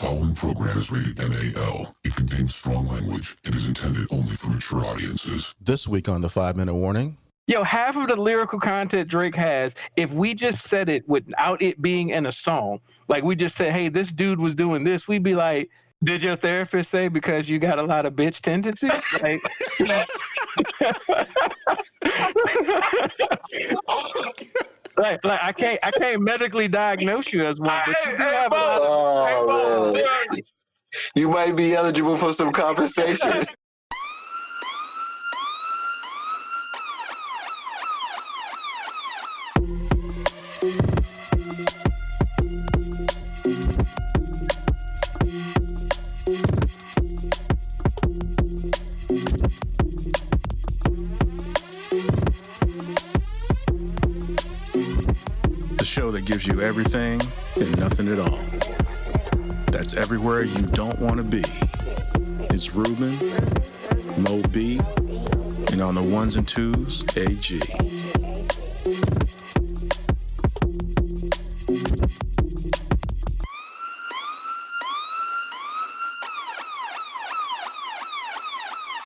following program is rated MAL. It contains strong language and is intended only for mature audiences. This week on the 5-Minute Warning. Yo, half of the lyrical content Drake has, if we just said it without it being in a song, like we just said, hey, this dude was doing this, we'd be like, did your therapist say because you got a lot of bitch tendencies? Like, like I can't medically diagnose you as one, but you do have a lot of. You might be eligible for some compensation. The show that gives you everything and nothing at all. That's everywhere you don't want to be. It's Ruben, Mo B, and on the ones and twos, AG.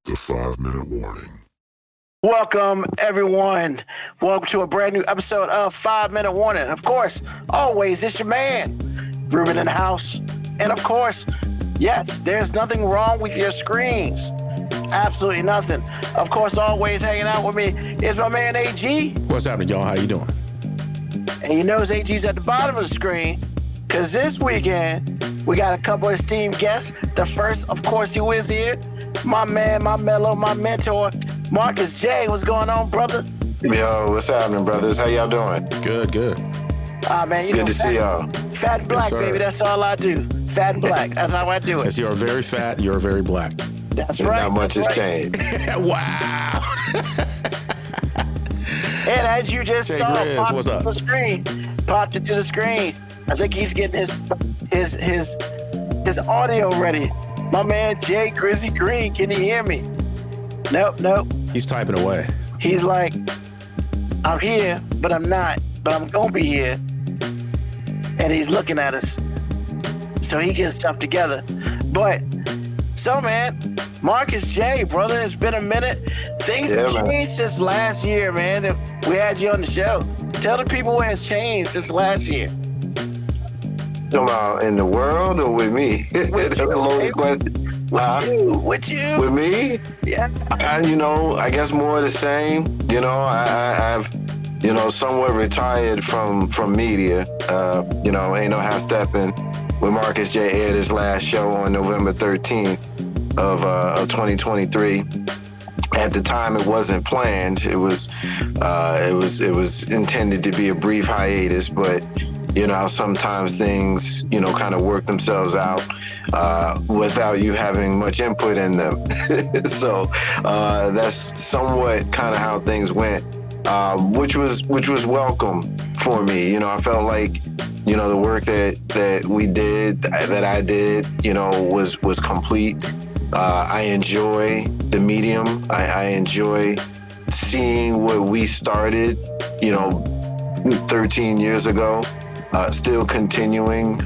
The 5-Minute Warning. Welcome, everyone. Welcome to a brand new episode of 5-Minute Warning. Of course, always, it's your man, Ruben in the house. And of course, yes, there's nothing wrong with your screens. Absolutely nothing. Of course, always hanging out with me is my man AG. What's happening, y'all? How you doing? And you know AG's at the bottom of the screen because this weekend, we got a couple of esteemed guests. The first, of course, who is here, my man, my mellow, my mentor, Marcus J. What's going on, brother? Yo, what's happening, brothers? How y'all doing? Good. Man, It's good to see y'all. Fat and black, Yes, baby. That's all I do. Fat and black. That's how I do it. As you're very fat, you're very black. That's right. Not much has right. changed. Wow. And as you just Jay saw, Grizz, popped what's into up? the screen. Popped into the screen. I think he's getting his audio ready. My man Jay Grizzy Green, can you hear me? Nope. He's typing away. He's like, I'm here, but I'm not. But I'm gonna be here. And he's looking at us. So he gets stuff together. But so man, Marcus J, brother, it's been a minute. Things have changed since last year, man. And we had you on the show. Tell the people what has changed since last year. Talking about in the world or with me? That's a loaded question. With you. With me? Yeah. I guess more of the same. I've somewhat retired from media. Ain't no half stepping. With Marcus J aired his last show on November 13th of 2023. At the time, it wasn't planned. It was intended to be a brief hiatus, but sometimes things kind of work themselves out without you having much input in them. So that's somewhat kind of how things went, which was welcome for me. I felt like the work that we did, that I did, was complete. I enjoy the medium. I enjoy seeing what we started 13 years ago. Still continuing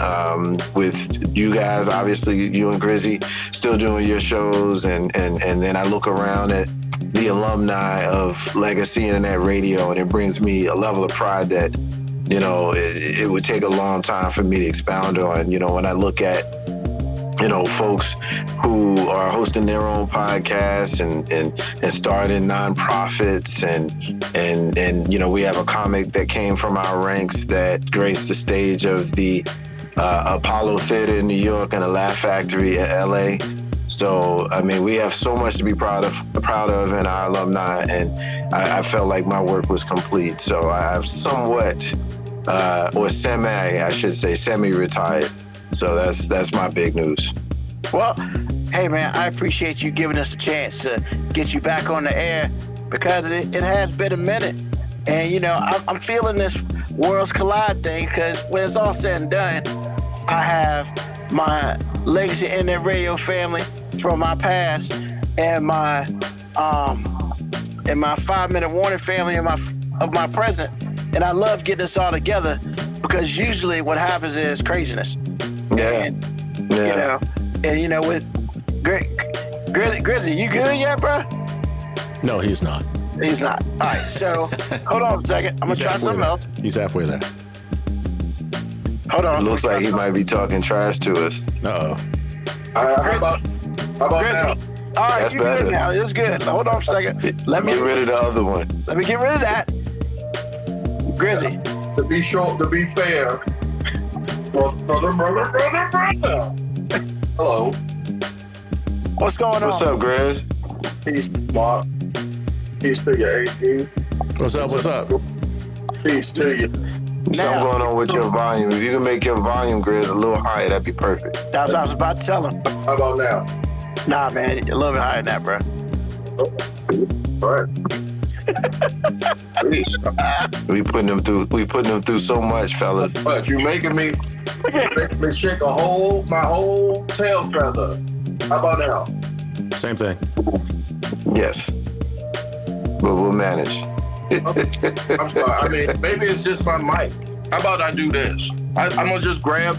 with you guys, obviously you and Grizzy still doing your shows, and then I look around at the alumni of Legacy Internet Radio, and it brings me a level of pride that it would take a long time for me to expound on. When I look at folks who are hosting their own podcasts and starting nonprofits, and we have a comic that came from our ranks that graced the stage of the Apollo Theater in New York and the Laugh Factory in LA. So we have so much to be proud of in our alumni, and I felt like my work was complete. So I've somewhat, or semi-retired. So that's my big news. Well, hey man, I appreciate you giving us a chance to get you back on the air, because it has been a minute. And I'm feeling this Worlds Collide thing, because when it's all said and done, I have my Legacy Internet Radio family from my past, and my 5-Minute Warning family of my present. And I love getting this all together, because usually what happens is craziness. Yeah. You know, and with Grizzy, you good yet, bro? No, he's not. He's not. All right, so hold on a second. I'm gonna try something else. He's halfway there. Hold on. It looks like he might be talking trash to us. Uh-oh. How about Grizzy. now? All right, That's you better. good now. It's good. Hold on a second. Let me Get rid of the other one. Let me get rid of that. Grizzy. To be fair. Brother. Hello. What's going on? What's up, Grizz? Peace, Mark. Peace to you, AD. What's up? Peace to you. Something going on with your volume. If you can make your volume, Grizz, a little higher, that'd be perfect. That was I was about to tell him. How about now? Nah, man, a little bit higher than that, bro. All right. Peace. We putting them through so much, fellas. But you making me shake my whole tail feather. How about now? Same thing. Yes. But we'll manage. I'm sorry. I mean, maybe it's just my mic. How about I do this? I'm gonna just grab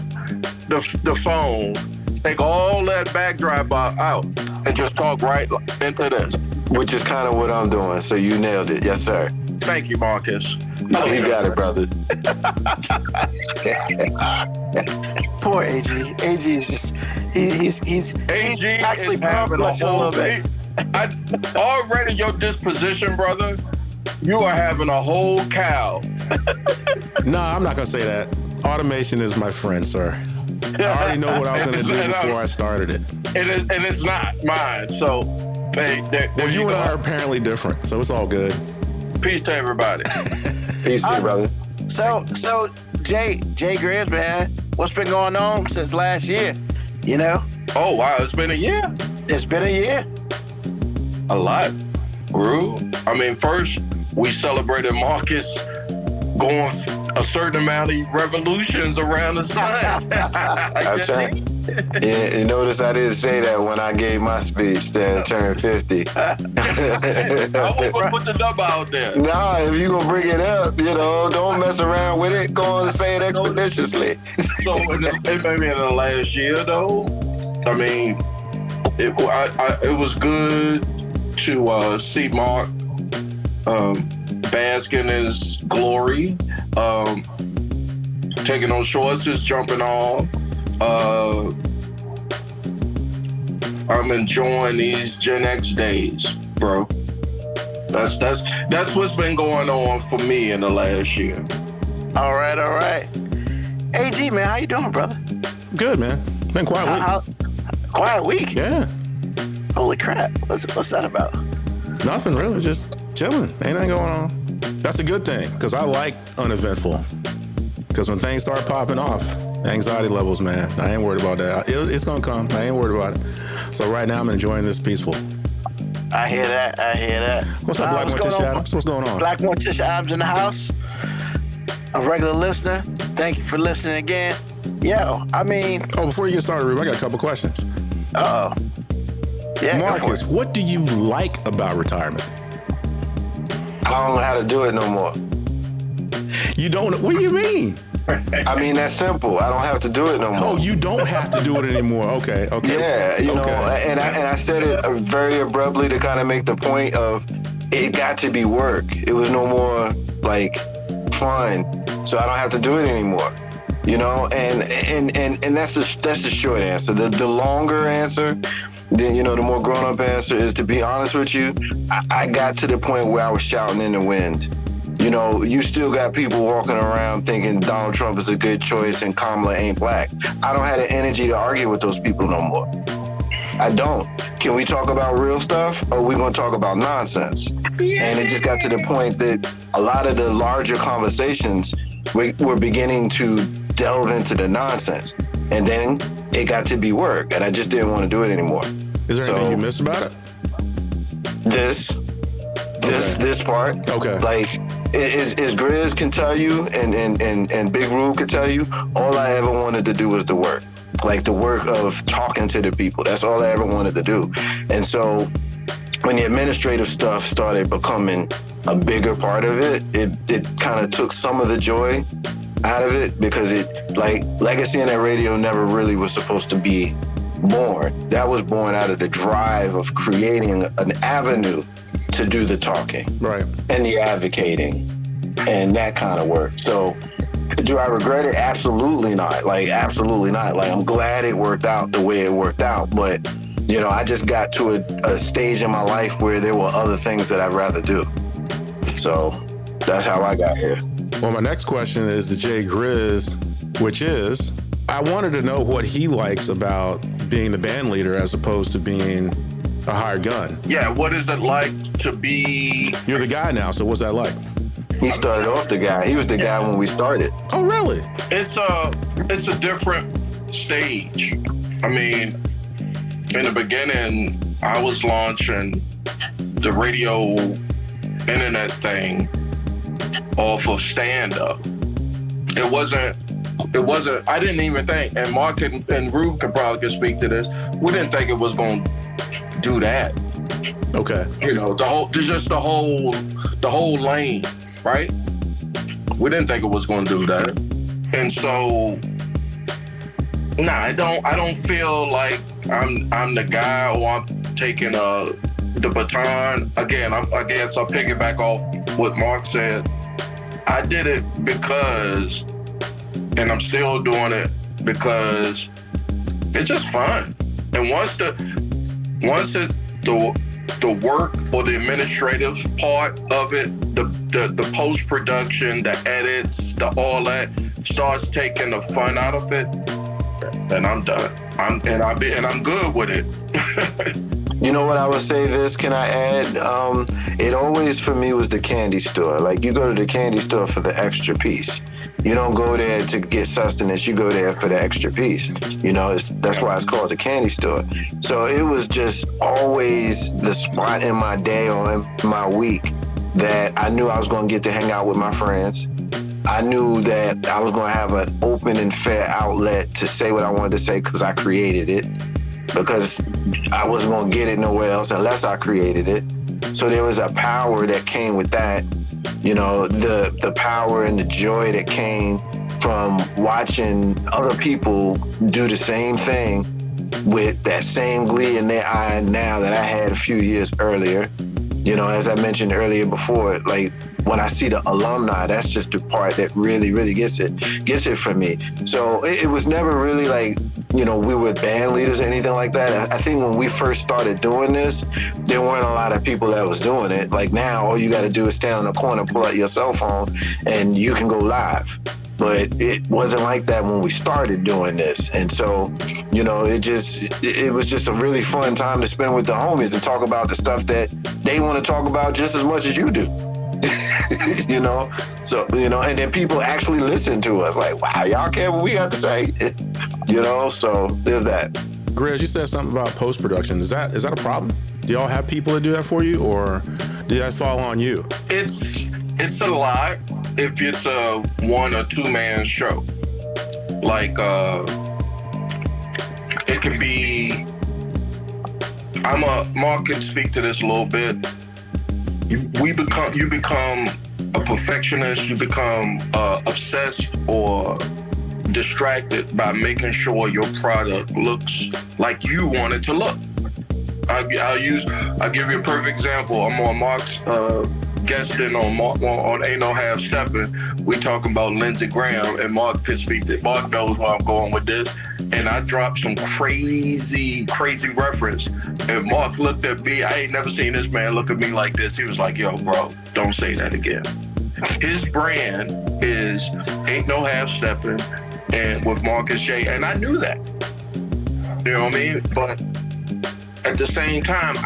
the phone, take all that backdrop out, and just talk right into this. Which is kind of what I'm doing. So you nailed it. Yes, sir. Thank you, Marcus. You got it, brother. Poor AG. AG is just he's AG actually is having a a whole little bit. already your disposition, brother. You are having a whole cow. No, I'm not gonna say that. Automation is my friend, sir. I already know what I was gonna do before I started it. And it's not mine. So, hey, there Well, you you and I go. are apparently different, so it's all good. Peace to everybody. Peace to you, brother. So Jay Grizz, man, what's been going on since last year? You know, Oh wow, it's been a year. it's been a year. A lot. Grew. I mean, first we celebrated Marcus going a certain amount of revolutions around the sun. That's right. Yeah, you notice I didn't say that when I gave my speech that I turned 50. I won't go put the number out there. Nah, if you gonna bring it up, don't mess around with it. Go on and say it expeditiously. So maybe in the last year, though, I mean, it was good to see Mark bask in his glory, taking those shorts, just jumping on. I'm enjoying these Gen X days, bro. That's what's been going on for me in the last year. All right. AG, man, how you doing, brother? Good, man. Been quiet week. Quiet week? Yeah. Holy crap. What's that about? Nothing really, just chilling. Ain't nothing going on. That's a good thing, because I like uneventful. Because when things start popping off, anxiety levels, man, I ain't worried about that. It's going to come. I ain't worried about it. So right now, I'm enjoying this peaceful. I hear that. What's up, Black Morticia Adams? What's going on? Black Morticia Adams in the house. A regular listener. Thank you for listening again. Yo, I mean... Oh, before you get started, Rube, I got a couple questions. Uh-oh. Yeah, Marcus, what do you like about retirement? I don't know how to do it no more. You don't... What do you mean? I mean, that's simple. I don't have to do it no more. Oh, you don't have to do it anymore. Okay. Yeah, and I said it very abruptly to kind of make the point of it got to be work. It was no more like fun, so I don't have to do it anymore. And that's the short answer. The longer answer, then the more grown up answer is, to be honest with you, I got to the point where I was shouting in the wind. You still got people walking around thinking Donald Trump is a good choice and Kamala ain't black. I don't have the energy to argue with those people no more. I don't. Can we talk about real stuff, or are we going to talk about nonsense? Yeah. And it just got to the point that a lot of the larger conversations were beginning to delve into the nonsense. And then it got to be work, and I just didn't want to do it anymore. Is there anything you miss about it? This part. Okay. Like, as Grizz can tell you, and Big Rube can tell you, all I ever wanted to do was the work. Like the work of talking to the people. That's all I ever wanted to do. And so when the administrative stuff started becoming a bigger part of it, it kind of took some of the joy out of it because it, like, Legacy in that radio never really was supposed to be born. That was born out of the drive of creating an avenue to do the talking, right, and the advocating and that kind of work. So do I regret it? Absolutely not. Like, absolutely not. Like, I'm glad it worked out the way it worked out, but you know, I just got to a stage in my life where there were other things that I'd rather do. So that's how I got here. Well, my next question is to Jay Grizz, which is, I wanted to know what he likes about being the band leader as opposed to being a hired gun. Yeah, what is it like to be... You're the guy now, so what's that like? He started off the guy. He was the guy when we started. Oh, really? It's a different stage. I mean, in the beginning, I was launching the radio internet thing off of stand-up. It wasn't, I didn't even think, and Mark and Rube could probably speak to this, we didn't think it was going to do that. Okay. You know, the whole lane, right? We didn't think it was going to do that. And so, I don't feel like I'm the guy, or I'm taking the baton. Again, I guess I'll piggyback off what Mark said. I did it because, and I'm still doing it because it's just fun. And once the work or the administrative part of it, the post-production, the edits, all that starts taking the fun out of it, then I'm done. I'm good with it. You know what, I would say this, can I add? It always for me was the candy store. Like, you go to the candy store for the extra piece. You don't go there to get sustenance, you go there for the extra piece. You know, that's why it's called the candy store. So it was just always the spot in my day or in my week that I knew I was gonna get to hang out with my friends. I knew that I was gonna have an open and fair outlet to say what I wanted to say because I created it. Because I wasn't gonna get it nowhere else unless I created it. So there was a power that came with that, you know, the power and the joy that came from watching other people do the same thing with that same glee in their eye now that I had a few years earlier. You know, as I mentioned earlier before, like, when I see the alumni, that's just the part that really, really gets it for me. So it was never really like, you know, we were band leaders or anything like that. I think when we first started doing this, there weren't a lot of people that was doing it. Like, now, all you got to do is stand on the corner, pull out your cell phone, and you can go live. But it wasn't like that when we started doing this. And so, you know, it was just a really fun time to spend with the homies and talk about the stuff that they want to talk about just as much as you do. You know, so, you know, and then people actually listen to us like, wow, y'all care what we got to say. You know, so there's that. Grizz, you said something about post-production. Is that a problem? Do y'all have people that do that for you, or did that fall on you? It's a lot if it's a 1 or 2 man show. Like, it can be, Mark can speak to this a little bit. You become a perfectionist, you become obsessed or distracted by making sure your product looks like you want it to look. I'll give you a perfect example. I'm on Mark's guesting on Ain't No Half Stepping. We talking about Lindsey Graham, and Mark can speak to. Mark knows where I'm going with this. And I dropped some crazy reference. And Mark looked at me. I ain't never seen this man look at me like this. He was like, yo, bro, don't say that again. His brand is Ain't No Half Stepping and with Marcus J. And I knew that. You know what I mean? But at the same time,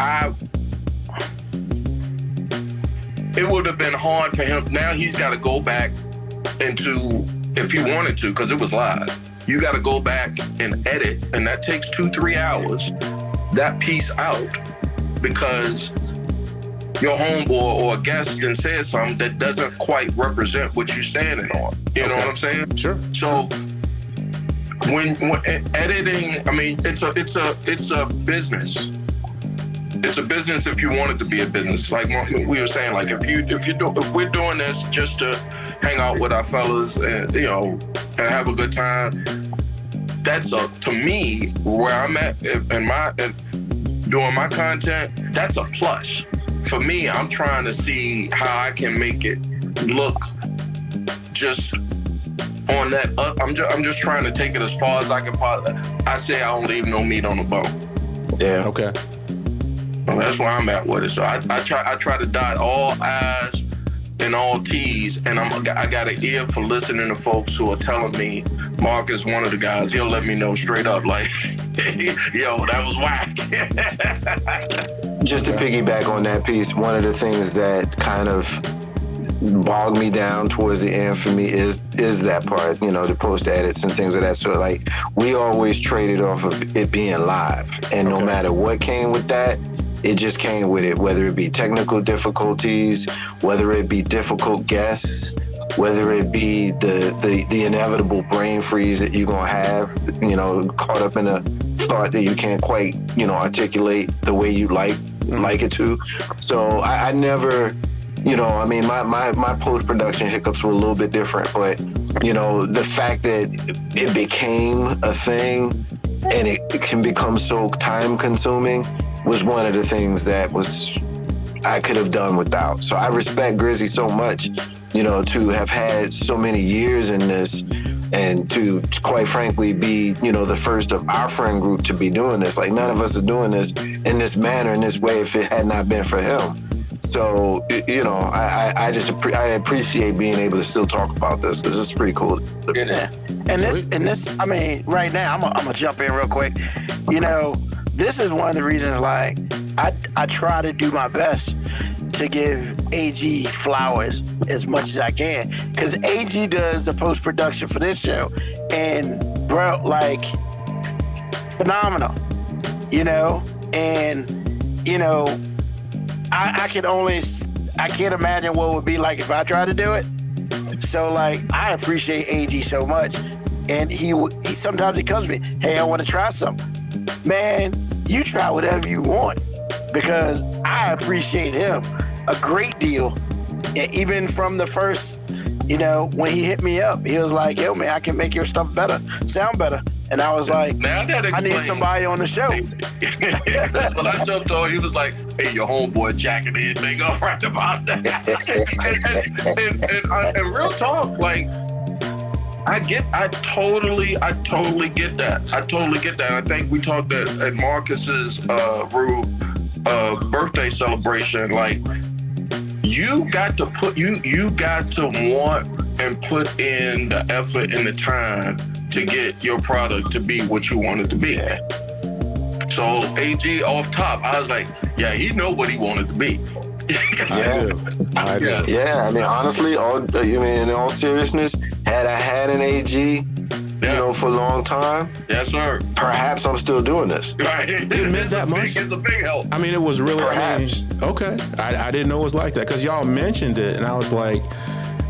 it would have been hard for him. Now he's got to go back into, if he wanted to, because it was live, you got to go back and edit, and that takes 2-3 hours, that piece out, because your homeboy or a guest then said something that doesn't quite represent what you're standing on. You know what I'm saying? Sure. So when editing, I mean, it's a business. it's a business if you want it to be a business. Like we were saying, like if we're doing this just to hang out with our fellas and and have a good time, that's to me where I'm at in doing my content. That's a plus. For me, I'm trying to see how I can make it look just on that. I'm just trying to take it as far as I can. I say I don't leave no meat on the bone. Yeah. Okay. That's where I'm at with it. So I try to dot all I's and all T's, and I got an ear for listening to folks who are telling me Mark is one of the guys. He'll let me know straight up, like, yo, that was whack. Just to piggyback on that piece, one of the things that kind of bogged me down towards the end for me is that part, the post edits and things of that sort. Like, we always traded off of it being live, and no matter what came with that, it just came with it, whether it be technical difficulties, whether it be difficult guests, whether it be the inevitable brain freeze that you're gonna have, caught up in a thought that you can't quite, articulate the way you like it to. So I never, my post-production hiccups were a little bit different, but, the fact that it became a thing and it can become so time-consuming was one of the things that I could have done without. So I respect Grizzy so much, to have had so many years in this and to quite frankly be, the first of our friend group to be doing this. Like, none of us are doing this in this manner, in this way, if it had not been for him. So, I appreciate being able to still talk about this. This is pretty cool. Yeah. And this, I mean, right now, I'm gonna jump in real quick. This is one of the reasons, like, I try to do my best to give AG flowers as much as I can, because AG does the post-production for this show, and bro, like, phenomenal, and I can't imagine what it would be like if I tried to do it. So, like, I appreciate AG so much, and he sometimes he comes to me, hey, I want to try something. Man, you try whatever you want, because I appreciate him a great deal. Even from the first, when he hit me up, he was like, yo, man, I can make your stuff better, sound better. And I was like, I need somebody on the show. When I jumped on, he was like, hey, your homeboy jacking anything up right about that. and real talk, like, I totally get that. I totally get that. I think we talked at Marcus's birthday celebration. Like, you got to want and put in the effort and the time to get your product to be what you want it to be. So AG off top, I was like, yeah, he know what he wanted to be. I do. Yeah, I mean, honestly, in all seriousness, had I had an AG, for a long time, yes, sir, perhaps I'm still doing this. Right. It meant that much. It's a big help. I mean, it was really, perhaps. Okay. I didn't know it was like that, because y'all mentioned it, and I was like,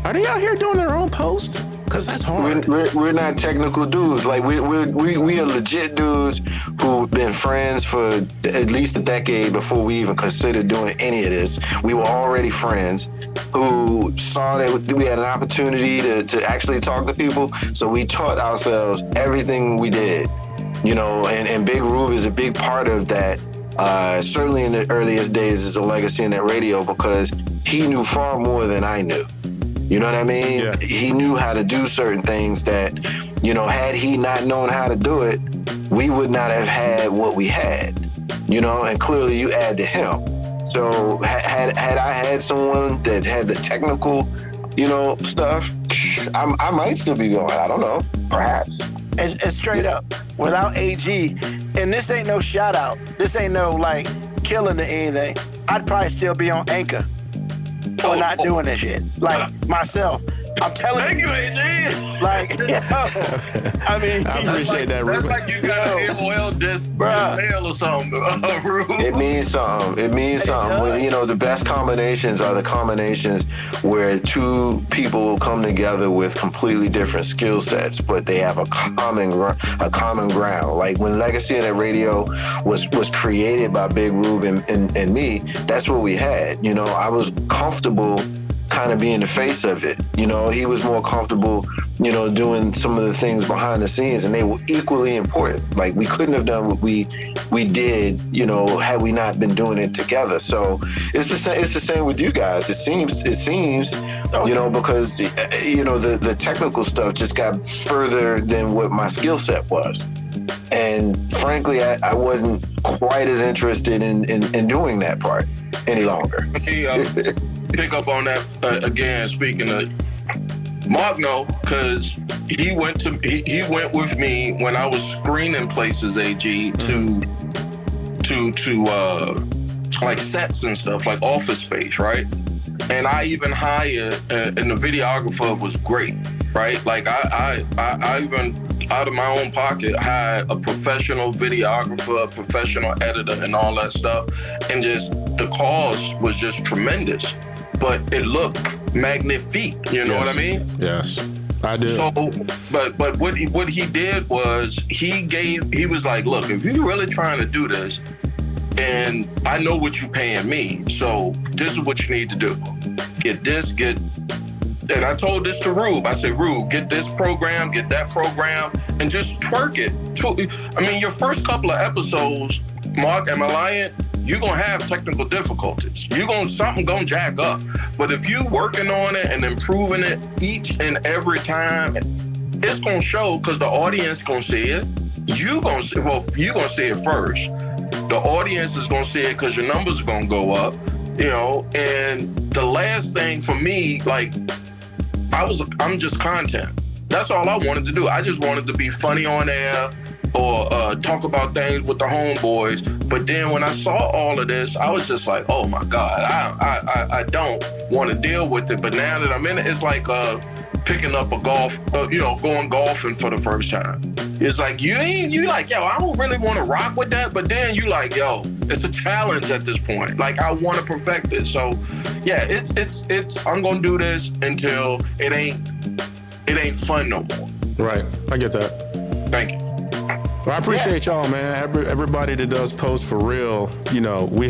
are they out here doing their own post? Because that's hard. We're not technical dudes. Like, we are legit dudes who've been friends for at least a decade before we even considered doing any of this. We were already friends who saw that we had an opportunity to actually talk to people. So we taught ourselves everything we did, and Big Rube is a big part of that. Certainly in the earliest days as a legacy in that radio, because he knew far more than I knew. You know what I mean? Yeah. He knew how to do certain things that, had he not known how to do it, we would not have had what we had, and clearly you add to him. So had I had someone that had the technical, stuff, I might still be going. I don't know, perhaps. And straight up, without AG, and this ain't no shout out, this ain't no, like, killing or anything, I'd probably still be on Anchor. Or not doing this shit, like myself, I'm telling Thank you. you, AG. Like, I mean, I appreciate that, That's Ruben. like you got an AOL disc in the mail or something. Ruben. It means something. It means something. When, you know, the best combinations are the combinations where two people come together with completely different skill sets, but they have a common ground. Like when Legacy of That Radio was created by Big Rube and me, that's what we had. You know, I was comfortable kind of being the face of it. You know, he was more comfortable, you know, doing some of the things behind the scenes, and they were equally important. Like we couldn't have done what we did, you know, had we not been doing it together. So it's the same with you guys. It seems, you know, because you know the technical stuff just got further than what my skill set was. And frankly, I wasn't quite as interested in doing that part any longer. Pick up on that again. Speaking of Mark, because he went with me when I was screening places. AG to like sets and stuff, like office space, right? And I even hired, and the videographer was great, right? Like I even out of my own pocket hired a professional videographer, a professional editor, and all that stuff, and just the cost was just tremendous. But it looked magnifique, you know what I mean? Yes, I do. So, but what he did was he was like, look, if you're really trying to do this, and I know what you're paying me, so this is what you need to do. And I told this to Rube. I said, Rube, get this program, get that program, and just twerk it. I mean, your first couple of episodes, Mark, am I lying? You're gonna have technical difficulties. Something gonna jack up. But if you working on it and improving it each and every time, it's gonna show because the audience gonna see it. You gonna see it first. The audience is gonna see it because your numbers are gonna go up, you know. And the last thing for me, like, I'm just content. That's all I wanted to do. I just wanted to be funny on air or talk about things with the homeboys. But then when I saw all of this, I was just like, oh my God, I don't want to deal with it. But now that I'm in it, it's like picking up a golf, going golfing for the first time. It's like, you like, yo, I don't really want to rock with that. But then you like, yo, it's a challenge at this point. Like, I want to perfect it. So yeah, it's I'm going to do this until it ain't fun no more. Right. I get that. Thank you. Well, I appreciate y'all, man. Everybody that does post for real, you know, we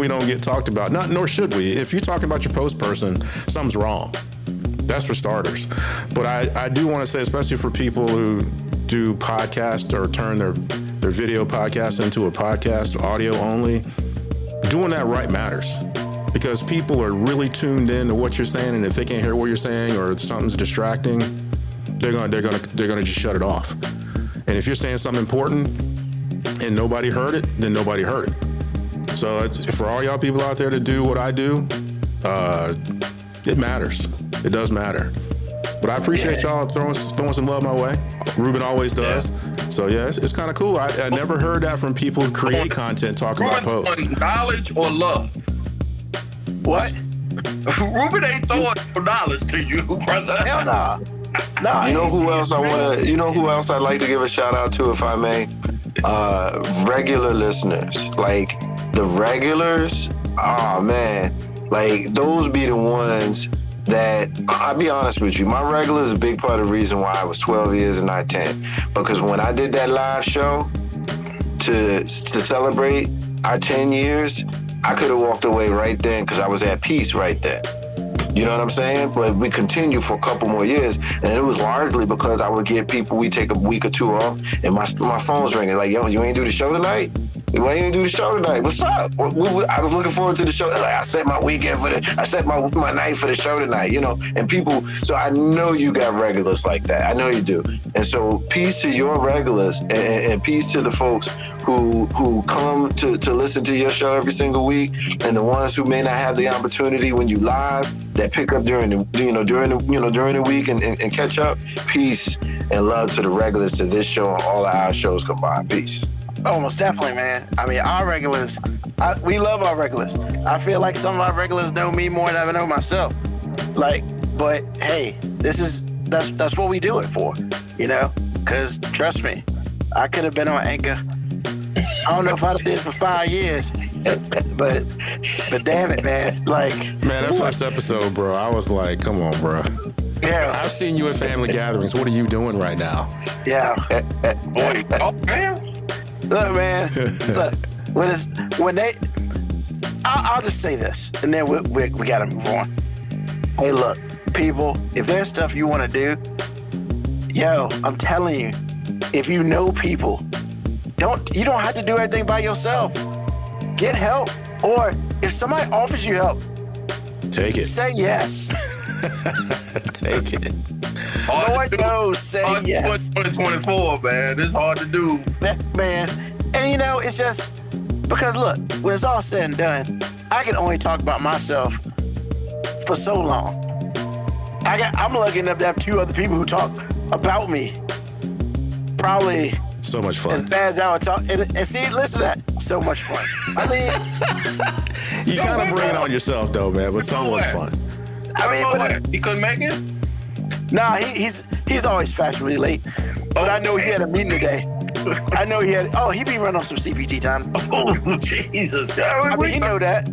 don't get talked about. Nor should we. If you're talking about your post person, something's wrong. That's for starters. But I do want to say, especially for people who do podcasts or turn their video podcast into a podcast, audio only, doing that right matters. Because people are really tuned in to what you're saying, and if they can't hear what you're saying or something's distracting, they're gonna just shut it off. And if you're saying something important and nobody heard it, then nobody heard it. So for all y'all people out there to do what I do, it matters. It does matter. But I appreciate y'all throwing some love my way. Ruben always does. Yeah. So yeah, it's kind of cool. I never heard that from people who create content talking about posts. Knowledge or love? What? Ruben ain't throwing knowledge to you, brother. Hell no. No. You know who else I'd like to give a shout out to, if I may? Regular listeners. Like the regulars, oh man. Like those be the ones that, I'll be honest with you, my regular is a big part of the reason why I was 12 years and not 10. Because when I did that live show to celebrate our 10 years, I could have walked away right then because I was at peace right then. You know what I'm saying? But we continued for a couple more years, and it was largely because I would get people, we take a week or two off, and my phone's ringing like, yo, you ain't do the show tonight? Why you ain't do the show tonight? What's up? I was looking forward to the show. Like, I set my weekend I set my night for the show tonight, you know? And people, so I know you got regulars like that. I know you do. And so peace to your regulars and peace to the folks who come to listen to your show every single week, and the ones who may not have the opportunity when you live that pick up during the week and catch up. Peace and love to the regulars to this show and all of our shows combined. Peace. Oh, most definitely, man. I mean, our regulars, we love our regulars. I feel like some of our regulars know me more than I know myself. Like, But hey, that's what we do it for, you know. Because trust me, I could have been on Anchor. I don't know if I did it for 5 years, but damn it, man! Like, man, that first episode, bro, I was like, come on, bro. Yeah, I've seen you at family gatherings. What are you doing right now? Yeah. Boy, oh man. Look, man. Look, when they, I'll just say this, and then we gotta move on. Hey, look, people, if there's stuff you want to do, yo, I'm telling you, if you know people, you don't have to do everything by yourself. Get help, or if somebody offers you help, take it. Say yes. Take it. Lord knows, say yes. 2024, man. It's hard to do. Man. And you know, it's just because look, when it's all said and done, I can only talk about myself for so long. I'm lucky enough to have 2 other people who talk about me. Probably so much fun. As bad as I would talk. And see, listen to that. So much fun. I mean, you kind of bring it on yourself though, man, but so much fun. I mean, but he couldn't make it? Nah, he's always fashionably late. But I know he had a meeting today. I know he be running on some CPT time. Oh, Jesus. I mean, you know that.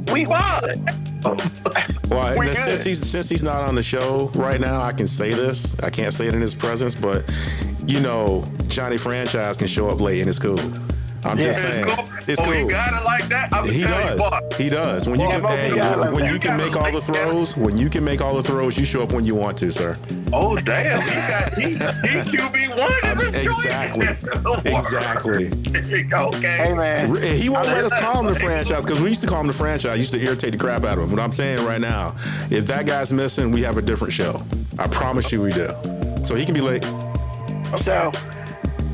Well, since he's not on the show right now, I can say this. I can't say it in his presence, but you know, Johnny Franchise can show up late and it's cool. I'm just saying. It's cool. You got it like that? He does. When you can make all the throws, you show up when you want to, sir. Oh damn! He QB1 Exactly. Okay. Hey man, he won't let us call him the franchise because we used to call him the franchise. Used to irritate the crap out of him. But I'm saying right now, if that guy's missing, we have a different show. I promise you, we do. So he can be late.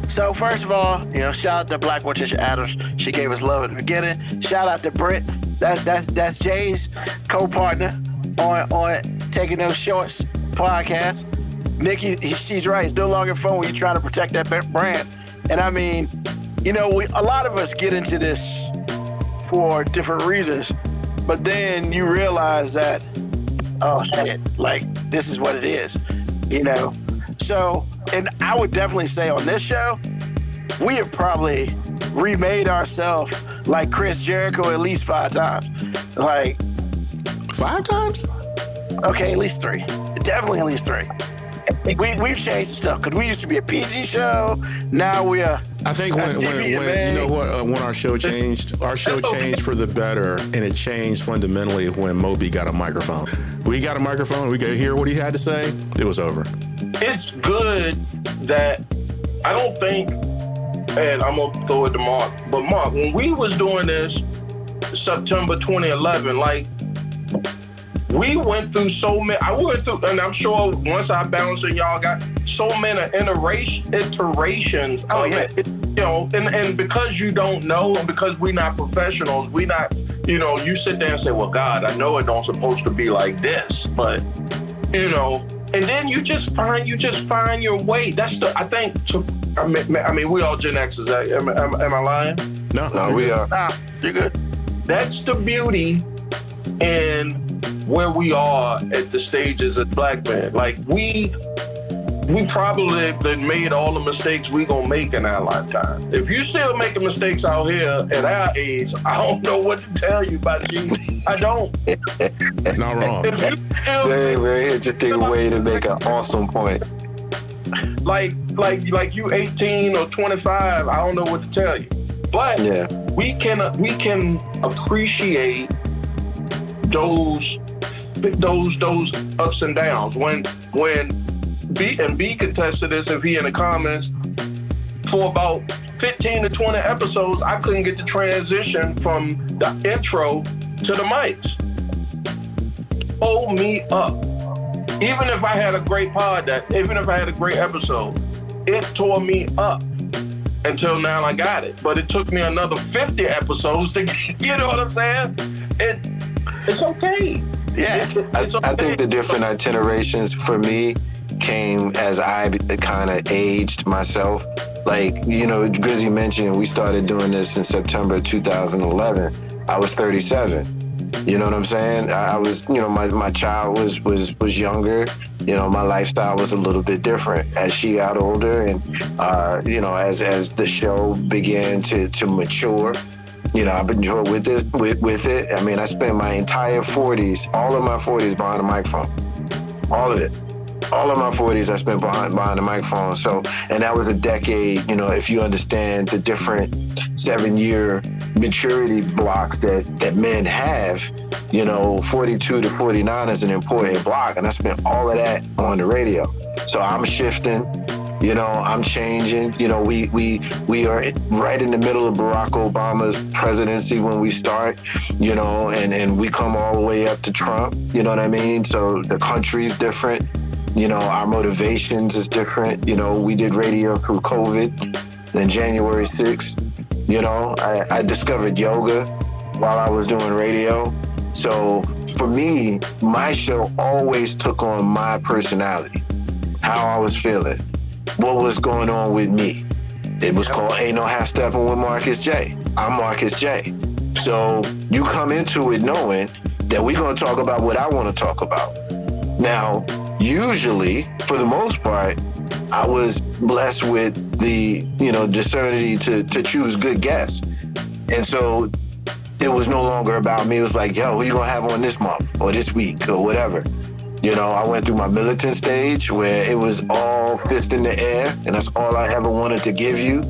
So first of all, you know, shout out to Black Morticia Adams. She gave us love at the beginning. Shout out to Britt. That's Jay's co-partner on Taking Those Shorts podcast. Nikki, she's right. It's no longer fun when you're trying to protect that brand. And I mean, you know, a lot of us get into this for different reasons, but then you realize that, oh shit, like this is what it is, you know. So, and I would definitely say on this show, we have probably remade ourselves like Chris Jericho at least 5 times. Like 5 times? Okay, at least 3. Definitely at least 3. We've changed some stuff because we used to be a PG show. Now we are. I think when you know what, when our show changed for the better, and it changed fundamentally when Moby got a microphone. We got a microphone. We could hear what he had to say. It was over. It's good that I don't think, and I'm gonna throw it to Mark, but Mark, when we was doing this September 2011, like we went through so many. I went through, and I'm sure once I bounced and y'all got so many iterations. Oh yeah. It, you know, and because you don't know, and because we're not professionals, we not, you know, you sit there and say, well, God, I know it don't supposed to be like this, but you know. And then you just find your way. That's the, I think, I mean, we all Gen Xers. Am I lying? No, we are. Nah, you're good. That's the beauty in where we are at the stages of Black men. Like we probably have made all the mistakes we gonna make in our lifetime. If you still making mistakes out here at our age, I don't know what to tell you about you. I don't. Not wrong. Very, very interesting way to make an awesome point. Like you 18 or 25, I don't know what to tell you. But yeah, we can appreciate those ups and downs. When B contested this, if he in the comments, for about 15 to 20 episodes, I couldn't get the transition from the intro to the mics. Hold me up. Even if I had a great even if I had a great episode, it tore me up until now I got it. But it took me another 50 episodes to get, you know what I'm saying? It's okay. Yeah. It's okay. I think the different itinerations for me came as I kind of aged myself. Like, you know, Grizzy mentioned we started doing this in September 2011. I was 37. You know what I'm saying? I was, you know, my child was younger. You know, my lifestyle was a little bit different as she got older, and you know, as the show began to mature. You know, I've enjoyed with it. I mean, I spent my entire 40s, all of my 40s behind the microphone, all of it. All of my 40s I spent behind the microphone. So, and that was a decade, you know, if you understand the different 7-year maturity blocks that men have, you know, 42 to 49 is an important block. And I spent all of that on the radio. So I'm shifting, you know, I'm changing. You know, we are right in the middle of Barack Obama's presidency when we start, you know, and we come all the way up to Trump, you know what I mean? So the country's different. You know, our motivations is different. You know, we did radio through COVID, then January 6th. You know, I discovered yoga while I was doing radio. So for me, my show always took on my personality, how I was feeling, what was going on with me. It was called Ain't No Half Stepping with Marcus J. I'm Marcus J. So you come into it knowing that we're going to talk about what I want to talk about. Now, usually, for the most part, I was blessed with the, you know, discernity to choose good guests. And so it was no longer about me. It was like, yo, who you gonna have on this month or this week or whatever? You know, I went through my militant stage where it was all fist in the air, and that's all I ever wanted to give you.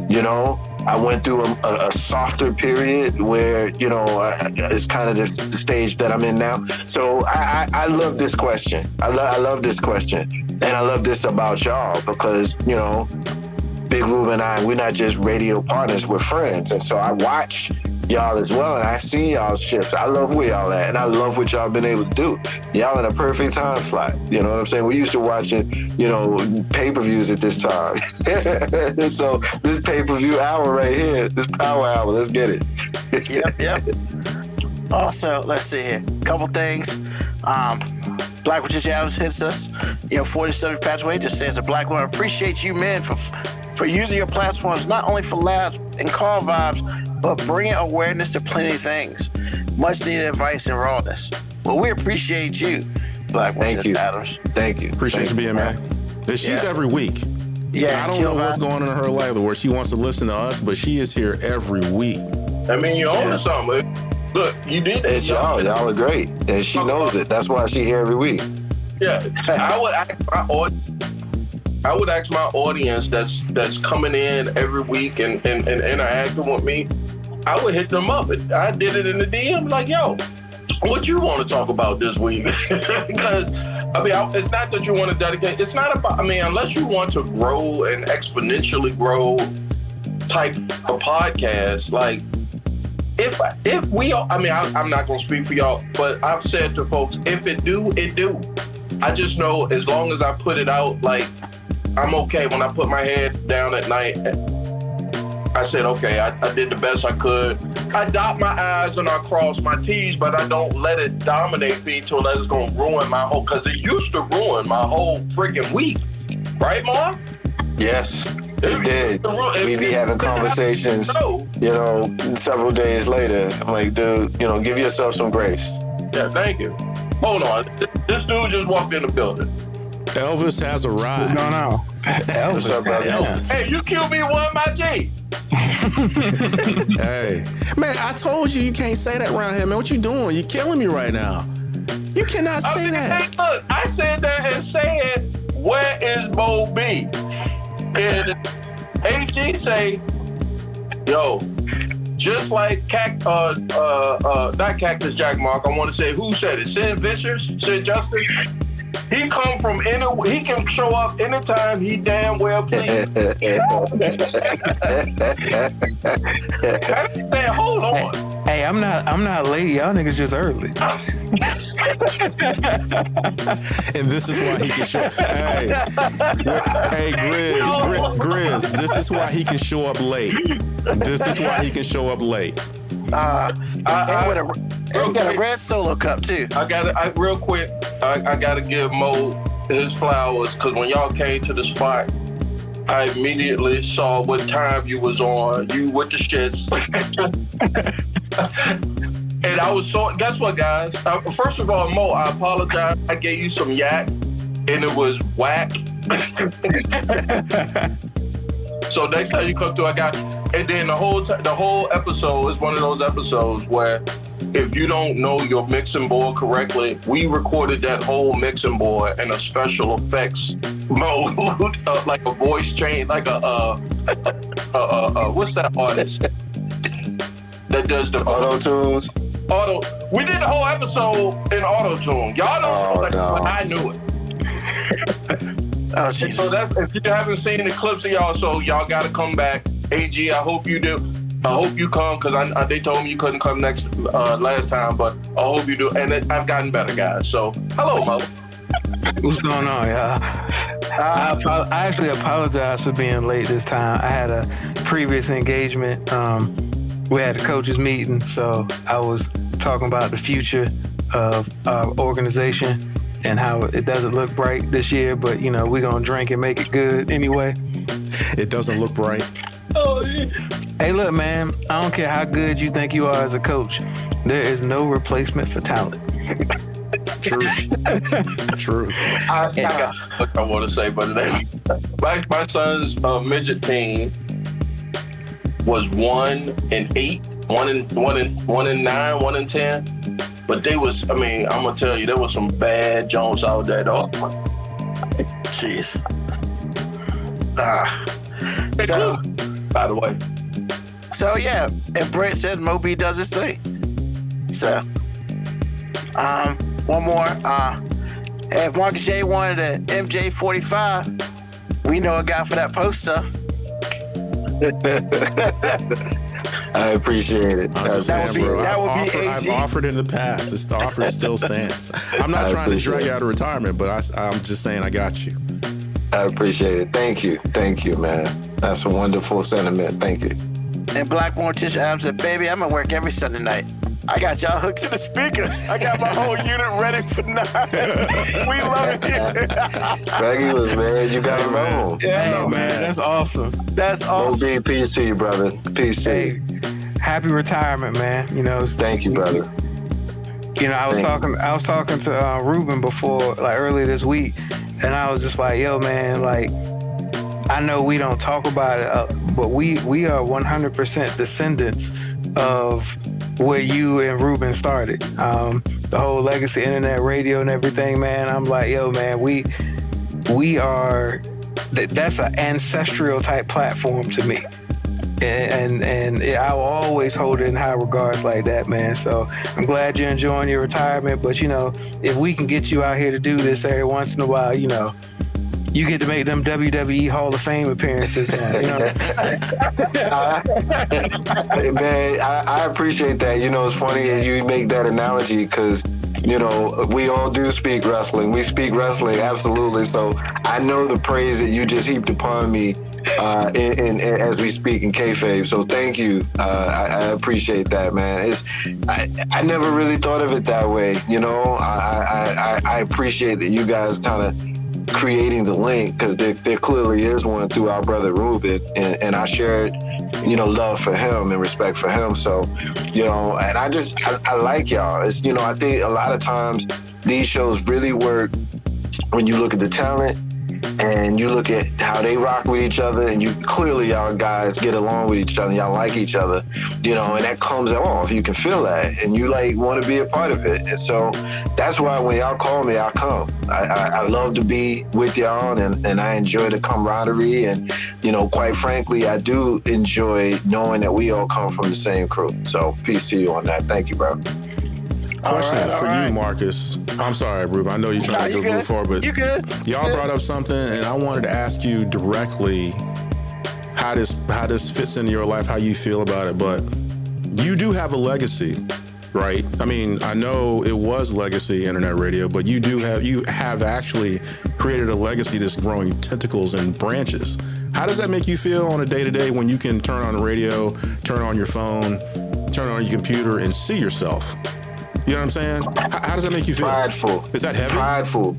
You know, I went through a softer period where, you know, it's kind of the stage that I'm in now. So I love this question. I love this question. And I love this about y'all because, you know, Big Ruben and I, we're not just radio partners, we're friends. And so I watch y'all as well, and I've seen y'all's shifts. I love where y'all at, and I love what y'all been able to do. Y'all in a perfect time slot. You know what I'm saying? We used to watching, you know, pay-per-views at this time. So this pay-per-view hour right here, this power hour, let's get it. Yep. Also, let's see here. A couple things. Black Patricia Adams hits us. You know, 47 passed away. Just says a black woman. Appreciate you men for using your platforms not only for laughs and call vibes, but bringing awareness to plenty of things. Much needed advice and rawness. Well, we appreciate you, Black Patricia Adams. Thank you. Appreciate you being man. She's every week. Yeah, I don't know what's going on in her life where she wants to listen to us, but she is here every week. I mean, you're on to something. Look, you did this. It's y'all. Y'all are great. And she knows it. That's why she's here every week. Yeah. I would ask my audience that's coming in every week and interacting with me, I would hit them up. I did it in the DM, like, yo, what you want to talk about this week? Because, I mean, it's not that you want to dedicate. It's not about, I mean, unless you want to grow and exponentially grow type of podcast, like, if we, I mean, I'm not going to speak for y'all, but I've said to folks, if it do, it do. I just know as long as I put it out, like, I'm okay. When I put my head down at night, I said, okay, I did the best I could. I dot my I's and I cross my T's, but I don't let it dominate me till that's going to ruin my whole, because it used to ruin my whole freaking week. Right, Mark? Yes. It did. We be having conversations, you know, several days later. I'm like, dude, you know, give yourself some grace. Yeah, thank you. Hold on. This dude just walked in the building. Elvis has arrived. What's going on? Elvis. What's up, brother? Elvis. Hey, you QB1 my G. Hey. Man, I told you can't say that around here, man. What you doing? You're killing me right now. You cannot say that. Hey, look, I said that and said, where is Mo B? And AG say, yo, just like not Cactus Jack Mark, I want to say, who said it? Sid Vicious? Sid Justice? He come from he can show up anytime he damn well please. I said, hold on. Hey, I'm not late. Y'all niggas just early. And this is why he can show. Hey, Grizz. This is why he can show up late. This is why he can show up late. And got a red solo cup too. Real quick, I gotta give Mo his flowers, because when y'all came to the spot, I immediately saw what time you was on. You with the shits. And I was so, guess what, guys? First of all, Mo, I apologize. I gave you some yak, and it was whack. So next time you come through, I got, and then the whole episode is one of those episodes where if you don't know your mixing board correctly, we recorded that whole mixing board in a special effects mode, like a voice change, like what's that artist that does the auto tunes? We did the whole episode in auto tune. Y'all don't know, but I knew it. Oh, jeez. So that's, if you haven't seen the clips of y'all, so y'all got to come back. AG, I hope you do. I hope you come, because they told me you couldn't come last time, but I hope you do. And I've gotten better, guys. So, hello, Mo. What's going on, y'all? I actually apologize for being late this time. I had a previous engagement. We had a coaches meeting, so I was talking about the future of our organization and how it doesn't look bright this year, but we're gonna drink and make it good anyway. It doesn't look bright. Oh, yeah. Hey, look, man, I don't care how good you think you are as a coach. There is no replacement for talent. True. I got what I want to say, but my son's midget team was 1-8, 1-9, 1-10. But they was, I'm gonna tell you, there was some bad Jones out there, though. Jeez. So, by the way. So yeah, and Brent said Moby does his thing. So, one more. If Marcus J wanted a MJ 45, we know a guy for that poster. I appreciate it. That would be AG. I've offered in the past. The offer still stands. I'm not trying to drag you out of retirement, but I'm just saying I got you. I appreciate it. Thank you, man. That's a wonderful sentiment. Thank you. And Blackmore Tish Adams said, "Baby, I'm at work every Sunday night. I got y'all hooked to the speaker. I got my whole unit ready for 9. We love it here." Regulars, man. You got it wrong. Yeah, man. That's awesome. That's awesome. OB, peace to you, brother. Peace to you. Happy retirement, man. Thank you, brother. I was talking to Ruben before, like earlier this week, and I was just like, yo, man, like, I know we don't talk about it, but we are 100% descendants of where you and Ruben started. The whole legacy, internet, radio, and everything, man. I'm like, yo, man, we are. That's an ancestral type platform to me, and I will always hold it in high regards like that, man. So I'm glad you're enjoying your retirement. But if we can get you out here to do this every once in a while, you get to make them WWE Hall of Fame appearances. Man, I appreciate that. It's funny that you make that analogy because, we all do speak wrestling. We speak wrestling, absolutely. So I know the praise that you just heaped upon me in as we speak in kayfabe. So thank you. I appreciate that, man. I never really thought of it that way. I appreciate that you guys kind of creating the link because there clearly is one through our brother Ruben, and I shared love for him and respect for him. So and I like y'all. It's I think a lot of times these shows really work when you look at the talent and you look at how they rock with each other, and y'all guys get along with each other, y'all like each other, and that comes off. You can feel that, and you want to be a part of it. And so that's why when y'all call me, I'll come. I love to be with y'all, and I enjoy the camaraderie, and quite frankly, I do enjoy knowing that we all come from the same crew. So peace to you on that. Thank you, bro. Question for you, Marcus. I'm sorry, Ruben. I know you're trying to move forward, but you good. Y'all brought up something, and I wanted to ask you directly how this fits into your life, how you feel about it. But you do have a legacy, right? I know it was legacy internet radio, but you have actually created a legacy that's growing tentacles and branches. How does that make you feel on a day-to-day when you can turn on the radio, turn on your phone, turn on your computer, and see yourself? You know what I'm saying? How does that make you feel? Prideful. Is that heavy? Prideful.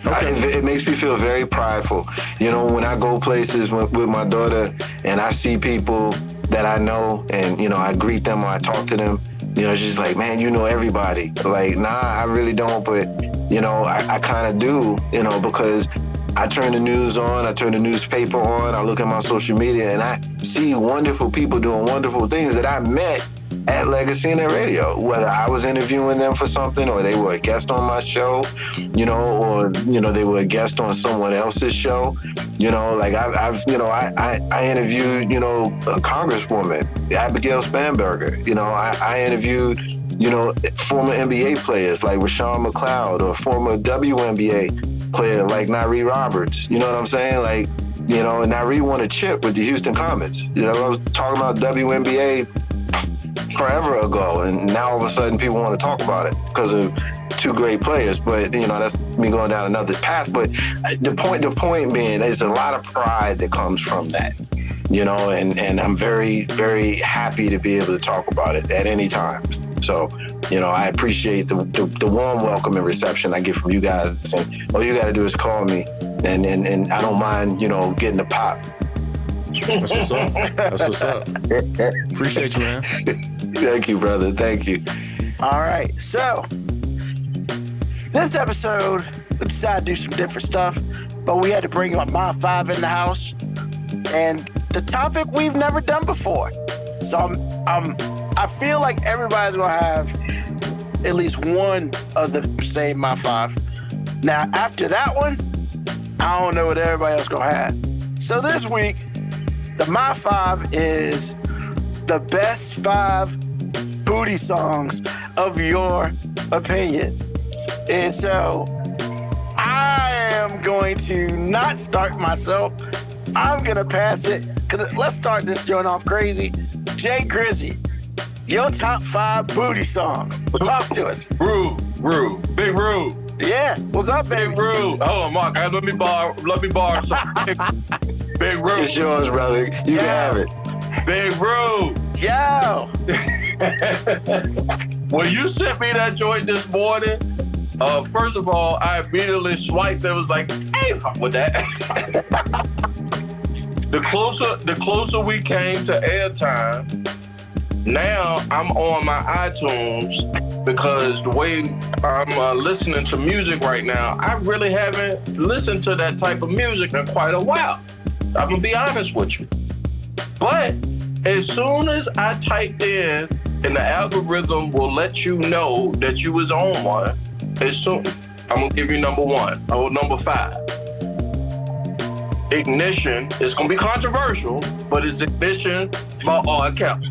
Okay. It makes me feel very prideful. When I go places with my daughter and I see people that I know, and I greet them or I talk to them, it's just like, man, you know everybody. Like, nah, I really don't, but I kind of do, because I turn the news on, I turn the newspaper on, I look at my social media, and I see wonderful people doing wonderful things that I met at Legacy Net Radio, whether I was interviewing them for something or they were a guest on my show, or they were a guest on someone else's show. Like I interviewed, a congresswoman, Abigail Spanberger. I interviewed, former NBA players like Rashawn McLeod, or former WNBA player like Nyree Roberts. You know what I'm saying? Like, and Nyree won a chip with the Houston Comets. I was talking about WNBA forever ago, and now all of a sudden people want to talk about it because of two great players. But that's me going down another path. But the point being, there's a lot of pride that comes from that, and I'm very, very happy to be able to talk about it at any time. So, I appreciate the warm welcome and reception I get from you guys, and all you got to do is call me, and I don't mind, getting the pop. That's what's up. That's what's up. Appreciate you, man. Thank you, brother. Thank you. All right. So, this episode, we decided to do some different stuff, but we had to bring up my 5 in the house, and the topic we've never done before. So, I feel like everybody's going to have at least one of the same my 5. Now, after that one, I don't know what everybody else going to have. So, this week, the My 5 is the best 5 booty songs of your opinion. And so I am going to not start myself. I'm going to pass it. Let's start this joint off crazy. Jay Grizzy, your top 5 booty songs. Talk to us. Rue, Big Rue. Yeah, what's up, baby? Big Rue. Hold on, Mark. Let me borrow something. Big Rue. It's yours, brother. You can have it. Big Rue. Yo. When you sent me that joint this morning, first of all, I immediately swiped and was like, I ain't fuck with that. The closer we came to airtime, now I'm on my iTunes, because the way I'm listening to music right now, I really haven't listened to that type of music in quite a while. I'm gonna be honest with you. But as soon as I typed in, and the algorithm will let you know that you was on one, I'm gonna give you number 1 or number 5. Ignition is gonna be controversial, but it's Ignition by R. Kelly.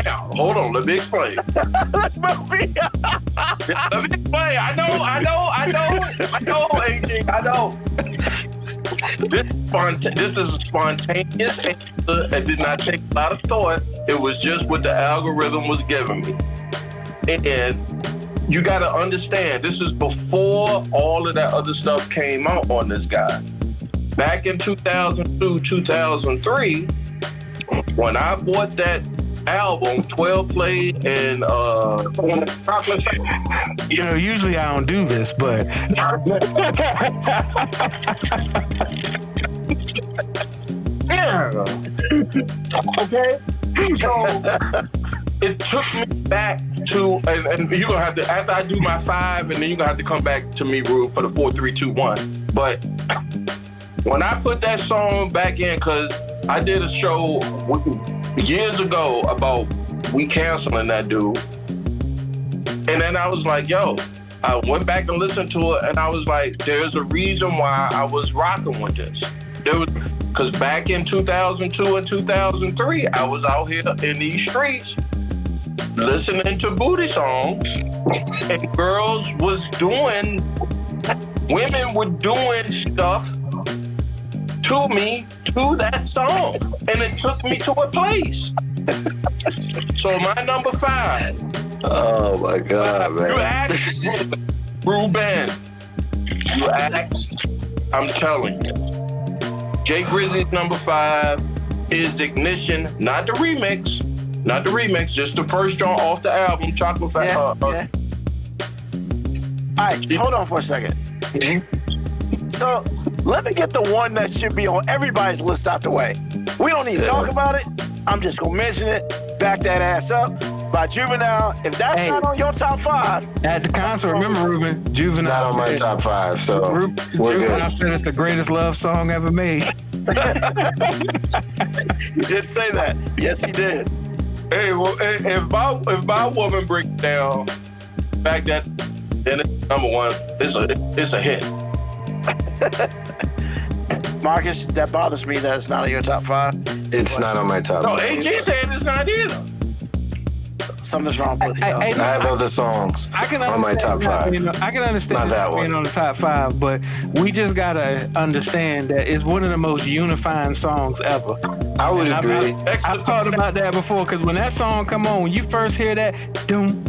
Now, hold on, let me explain. Let me explain. I know, AJ, I know. This is a spontaneous answer. I did not take a lot of thought. It was just what the algorithm was giving me. And you got to understand, this is before all of that other stuff came out on this guy. Back in 2002, 2003, when I bought that album, 12 Play and Chocolate. Usually I don't do this, but yeah. Okay. So it took me back to, and you're gonna have to, after I do my 5, and then you're gonna have to come back to me, Rue, for the 4, 3, 2, 1. But when I put that song back in, because I did a show years ago about we canceling that dude. And then I was like, yo, I went back and listened to it, and I was like, there's a reason why I was rocking with this. Because back in 2002 and 2003, I was out here in these streets listening to booty songs, and women were doing stuff to me, to that song, and it took me to a place. So my number 5. Oh my God, man. You asked, Ruben. You asked, I'm telling you. Jay Grizzy's number 5 is Ignition, not the remix, just the first song off the album, Chocolate Factory. Yeah. All right, hold on for a second. So let me get the one that should be on everybody's list out the way. We don't need to talk about it. I'm just gonna mention it. Back that ass up by Juvenile. If that's not on your top 5. At the concert, remember, Ruben, Juvenile. Not on my top 5, so we're Juvenile good. said it's the greatest love song ever made. You did say that. Yes, he did. Hey, well, if my woman breaks down, back that, then it's number 1. It's a hit. Marcus, that bothers me that it's not on your top 5. It's not on my top. No, AG said it's not either. Something's wrong with you. I have other songs on my top 5. I can understand Not that being one. on the top 5, but we just gotta understand that it's one of the most unifying songs ever. I would agree. I've talked about that before because when that song come on, when you first hear that, doom,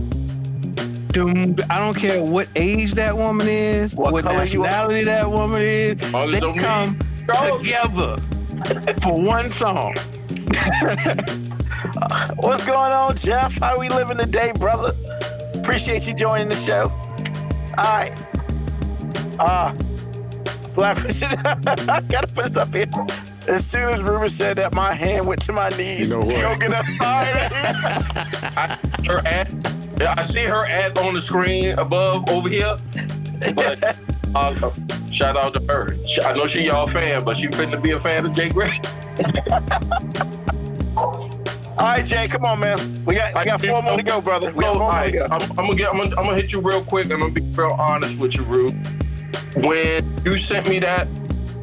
doom. I don't care what age that woman is, what nationality that woman is, they come together for one song. What's going on, Jeff? How we living today, brother? Appreciate you joining the show. All right. Black I gotta put this up here. As soon as Ruben said that, my hand went to my knees. You know what? Get up. I see her ad on the screen above over here. But shout out to her. I know she y'all fan, but she finna be a fan of Jay Gray. All right, Jay, come on, man. We got 4 more to go, brother. We got 4 more to go. I'm gonna hit you real quick, and I'm gonna be real honest with you, Rube. When you sent me that,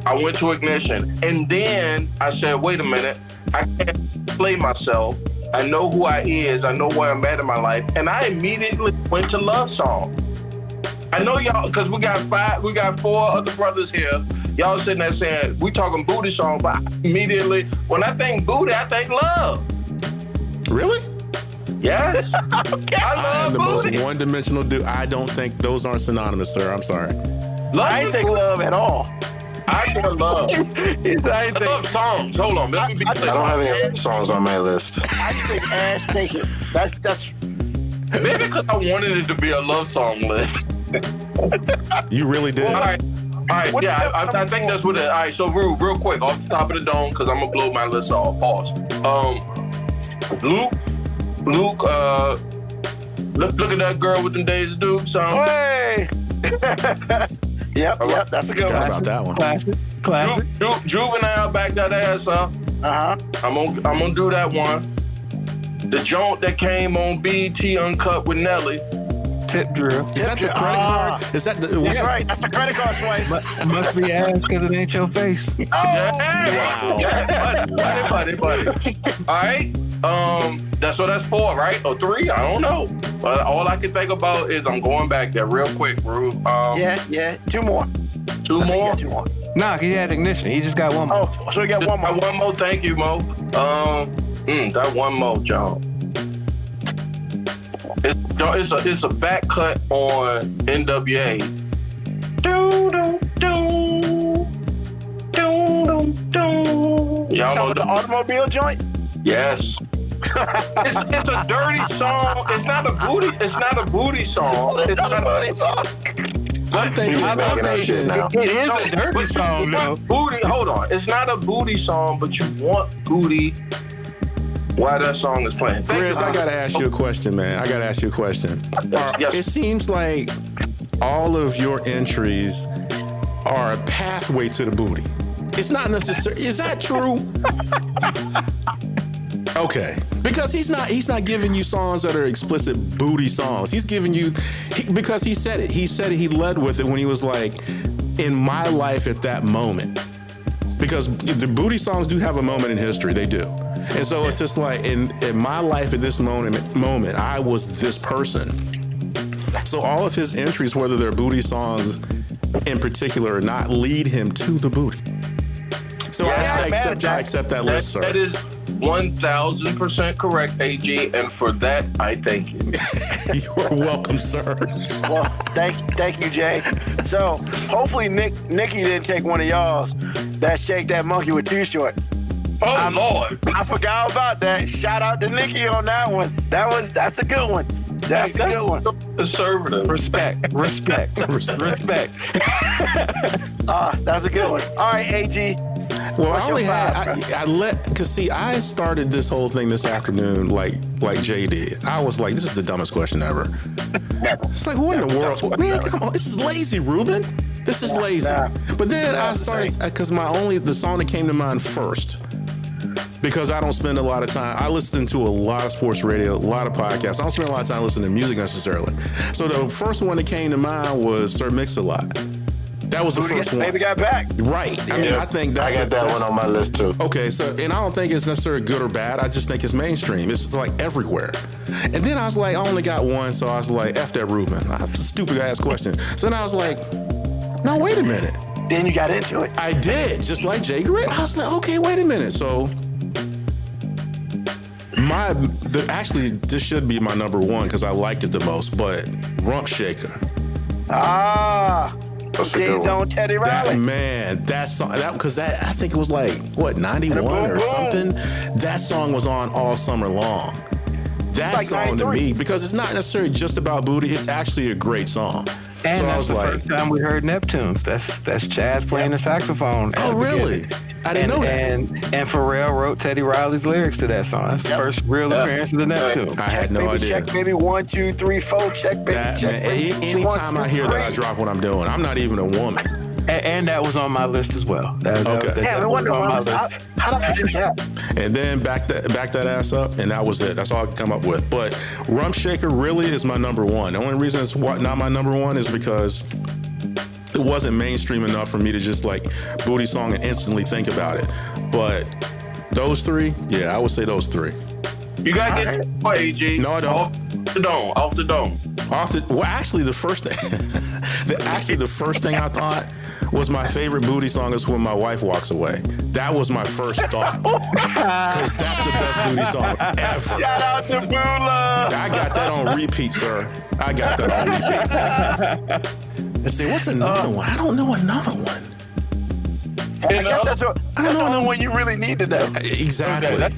I went to Ignition, and then I said, wait a minute, I can't play myself. I know who I is. I know where I'm at in my life, and I immediately went to Love Song. I know y'all, because we got 4 other brothers here. Y'all sitting there saying, we talking booty song, but immediately, when I think booty, I think love. Really? Yes. Okay. I am the most booty. one-dimensional dude. I don't think those aren't synonymous, sir. I'm sorry. I ain't take love at all. I think love. I love songs. Hold on. Let me be I clear. don't have any other songs on my list. I just think ass naked. That's Maybe because I wanted it to be a love song list. You really did. All right. What's Yeah, your I think that's what it is. All right, so real quick, off the top of the dome, because I'm going to blow my list off. Pause. Luke, look at that girl with them Days of Duke song. hey. Yep, that's a good Forgot one. about that one. Classic. Juvenile, back that ass up. Uh-huh. I'm gonna do that one. The joint that came on BT Uncut with Nelly. Tip drill. Is that the credit card? Is that the? That's right. That's the credit card swipe. Must be ass because it ain't your face. Yeah, buddy. All right. That's 4, right? Or 3? I don't know. But all I can think about is I'm going back there real quick, Rube. Yeah. 2 more. 2 more. Yeah, 2 more. Nah, he had Ignition. He just got one more. Oh, so we got one more. One more. Thank you, Mo. That one more, John. It's a back cut on NWA. Y'all know The automobile joint? Yes. It's a dirty song. It's not a booty song. It's not a booty song. I'm thinking. now. It is a dirty song, though. Booty. Hold on. It's not a booty song, but you want booty while that song is playing. Grizz, I gotta ask you a question, man. Yes. It seems like all of your entries are a pathway to the booty. It's not necessary. Is that true? Okay, because he's not giving you songs that are explicit booty songs. He's giving you because he said it. He said it. He led with it when he was like, "In my life at that moment," because the booty songs do have a moment in history. They do, and so it's just like in my life at this moment, I was this person. So all of his entries, whether they're booty songs in particular or not, lead him to the booty. So I accept that list, sir. That is 1,000% correct, AG, and for that, I thank you. You're welcome, sir. Well, thank you, Jay. So hopefully Nikki didn't take one of y'all's that Shake That Monkey with Too Short. Oh, Lord. I forgot about that. Shout out to Nikki on that one. That's a good one. That's a good one. Conservative. Respect. That's a good one. All right, AG. Well, What's I only your had five, because see, I started this whole thing this afternoon like Jay did. I was like, this is the dumbest question ever. It's like, what in the world? Man, come on, this is lazy, Ruben. This is lazy. But then I started because the song that came to mind first. Because I don't spend a lot of time. I listen to a lot of sports radio, a lot of podcasts. I don't spend a lot of time listening to music necessarily. So the first one that came to mind was Sir Mix-a-Lot. That was the first one. Baby Got Back. Right. I mean, I think I got that one on my list too. Okay, so and I don't think it's necessarily good or bad. I just think it's mainstream. It's just like everywhere. And then I was like, I only got one, so I was like, F that Ruben. Stupid ass question. So then I was like, no, wait a minute. Then you got into it. I did, just like Jay Grizzy. I was like, okay, wait a minute. So actually, this should be my number one because I liked it the most, but Rump Shaker. James on Teddy Riley. That song, because I think it was like, what, 91 or something? That song was on all summer long. That like song 93. to me, because it's not necessarily just about booty, it's actually a great song. And so that's the first time we heard Neptunes. That's Chaz playing the saxophone. Oh, really? I didn't know that. And Pharrell wrote Teddy Riley's lyrics to that song. That's the first real appearance of the Neptunes. I had no idea. Check baby 1, 2, 3, 4. Check baby. Check baby. Anytime I hear that, I drop what I'm doing. I'm not even a woman. And that was on my list as well. Yeah, no wonder how did I do that? And then back that ass up, and that was it. That's all I could come up with. But Rump Shaker really is my number one. The only reason it's not my number one is because it wasn't mainstream enough for me to just like booty song and instantly think about it. But those three, yeah, I would say those three. You gotta get to AG. No, I don't. Off the dome. Well, actually, the first thing I thought was my favorite booty song is When My Wife Walks Away. That was my first thought. Because that's the best booty song ever. Shout out to Bula. I got that on repeat, sir. I got that on repeat. Let's see, what's another one? I don't know another one. I guess that's the one you really need to know. Exactly. Okay,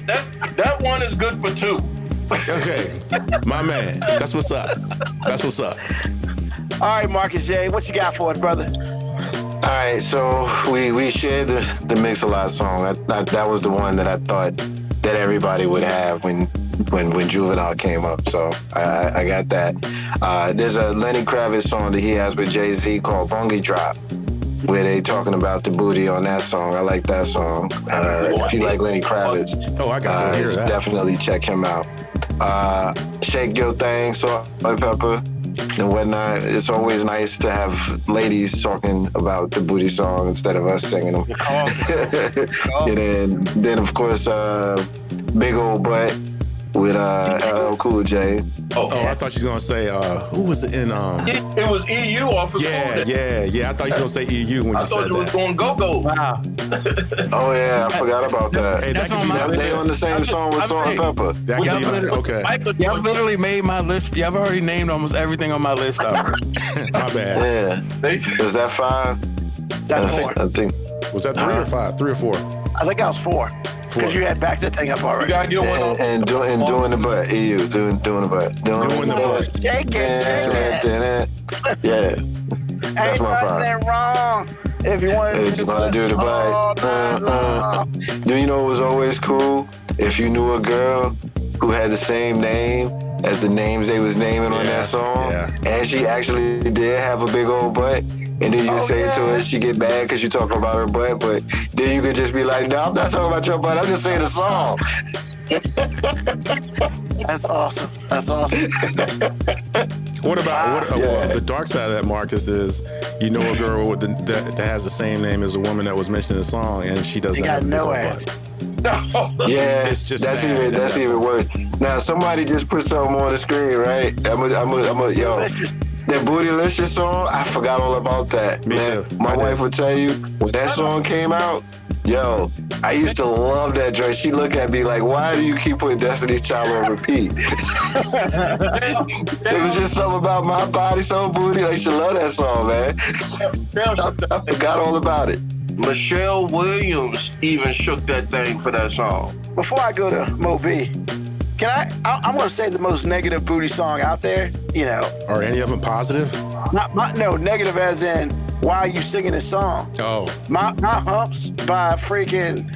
that one is good for two. Okay, my man. That's what's up. All right, Marcus J, what you got for us, brother? All right, so we shared the Mix-a-Lot song. That was the one that I thought that everybody would have when Juvenile came up. So I got that. There's a Lenny Kravitz song that he has with Jay-Z called Bungie Drop, where they talking about the booty on that song. I like that song. If you like Lenny Kravitz, I got to hear that. Definitely check him out. Shake Your Thing, Salt and Pepper, and whatnot. It's always nice to have ladies talking about the booty song instead of us singing them. And then of course, Big Old Butt with LL Cool J. Oh, I thought you was gonna say who was it in It was EU off of Yeah. I thought you was gonna say EU when you said that. I thought you was going go-go. Wow. Oh yeah, I forgot about that. Hey, that That's could be on my my list. They on the same song with Salt and Pepper. That could be my okay. Y'all literally made my list. Y'all have already named almost everything on my list already. My bad. Yeah. Is that 5? That's 4. I think. Was that 3 or 5? 3 or 4? I think that was 4. Because you had backed that thing up You already. gotta get one on. And doing the butt. EU doing the butt. Doing the butt. Shake it. Yeah. That's Ain't my nothing 5. wrong. If you want It's gonna do the butt. Do you know what was always cool? If you knew a girl who had the same name as the names they was naming on that song, and she actually did have a big old butt, and then you say it to her, she get mad because you talking about her butt, but then you could just be like, no, I'm not talking about your butt, I'm just saying the song. That's awesome. What about the dark side of that, Marcus, is you know a girl that has the same name as a woman that was mentioned in the song, and she doesn't have a big old butt. Yeah, It's just that's sad. even worse. Now somebody just put something on the screen, right? Yo, that Bootylicious song, I forgot all about that. Me Man, too. my I wife did. would tell you when that song came out. Yo, I used to love that joint. She looked at me like, why do you keep putting Destiny's Child on repeat? It was just something about my body, so booty. Like, she loved that song, man. I forgot all about it. Michelle Williams even shook that thing for that song. Before I go to Mo B, I'm going to say the most negative booty song out there, you know. Are any of them positive? No, negative as in, why are you singing this song? Oh. My Humps by freaking,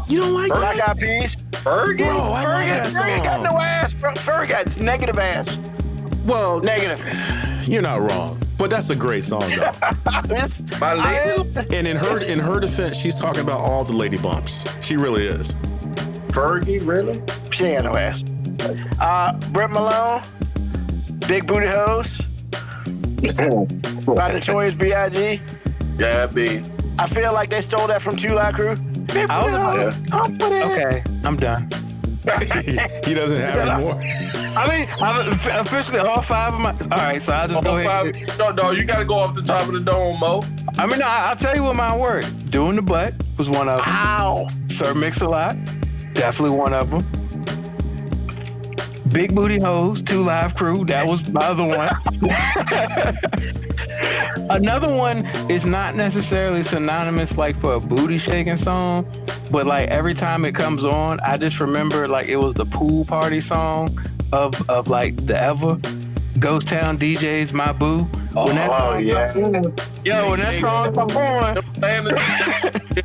You don't like Black that? Eyed Peas. Fergie? Bro, I like that song. Fergie got no ass, bro. Fergie got negative ass. Well, Negative. you're not wrong. But that's a great song, though. My lady? And in her defense, she's talking about all the lady bumps. She really is. Fergie, really? She ain't got no ass. Brett Malone, Big Booty Hose, by Notorious B.I.G. Yeah, B. I feel like they stole that from Two Live Crew. Big Booty Hose. Okay, I'm done. He doesn't have any more. I mean, I'm officially all 5 of my. All right, so I'll just go ahead. No, you got to go off the top of the dome, Mo. I mean, I'll tell you what mine were. Doing the Butt was one of them. Ow. Sir Mix-a-Lot, definitely one of them. Big Booty Hose, Two Live Crew, that was my other one. Another one is not necessarily synonymous like for a booty shaking song, but like every time it comes on, I just remember like it was the pool party song of like the Ever Ghost Town DJs, My Boo. When that song when that song come on,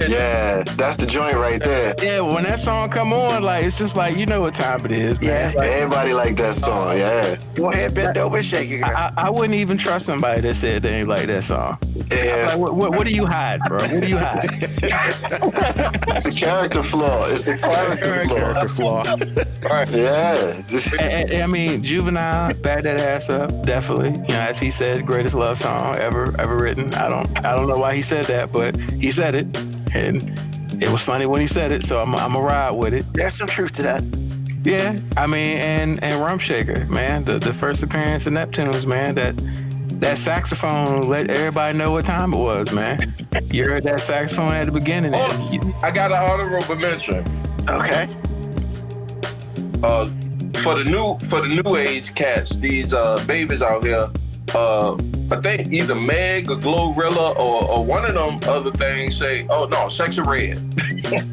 Yeah, that's the joint right there. yeah, when that song come on, like it's just like you know what time it is, man. Yeah. Like, Everybody like that song, yeah. Go ahead, bend over and shake it, girl. I wouldn't even trust somebody that said they ain't like that song. Yeah, Like, what do you hide, bro? What do you hide? it's a character flaw. It's a character flaw. Character flaw. Yeah. And I mean, Juvenile, Bad That Ass Up, definitely. You know, as he said, greatest love song ever written. I don't know why he said that, but he said it, and it was funny when he said it. So I'm gonna ride with it. There's some truth to that. Yeah, I mean, and Rump Shaker, man, the first appearance of Neptunes, man, that saxophone let everybody know what time it was, man. You heard that saxophone at the beginning. I got an honorable mention. Okay. For the new age cats, these babies out here, I think either Meg or Glorilla or one of them other things say, oh no, Sexy Red.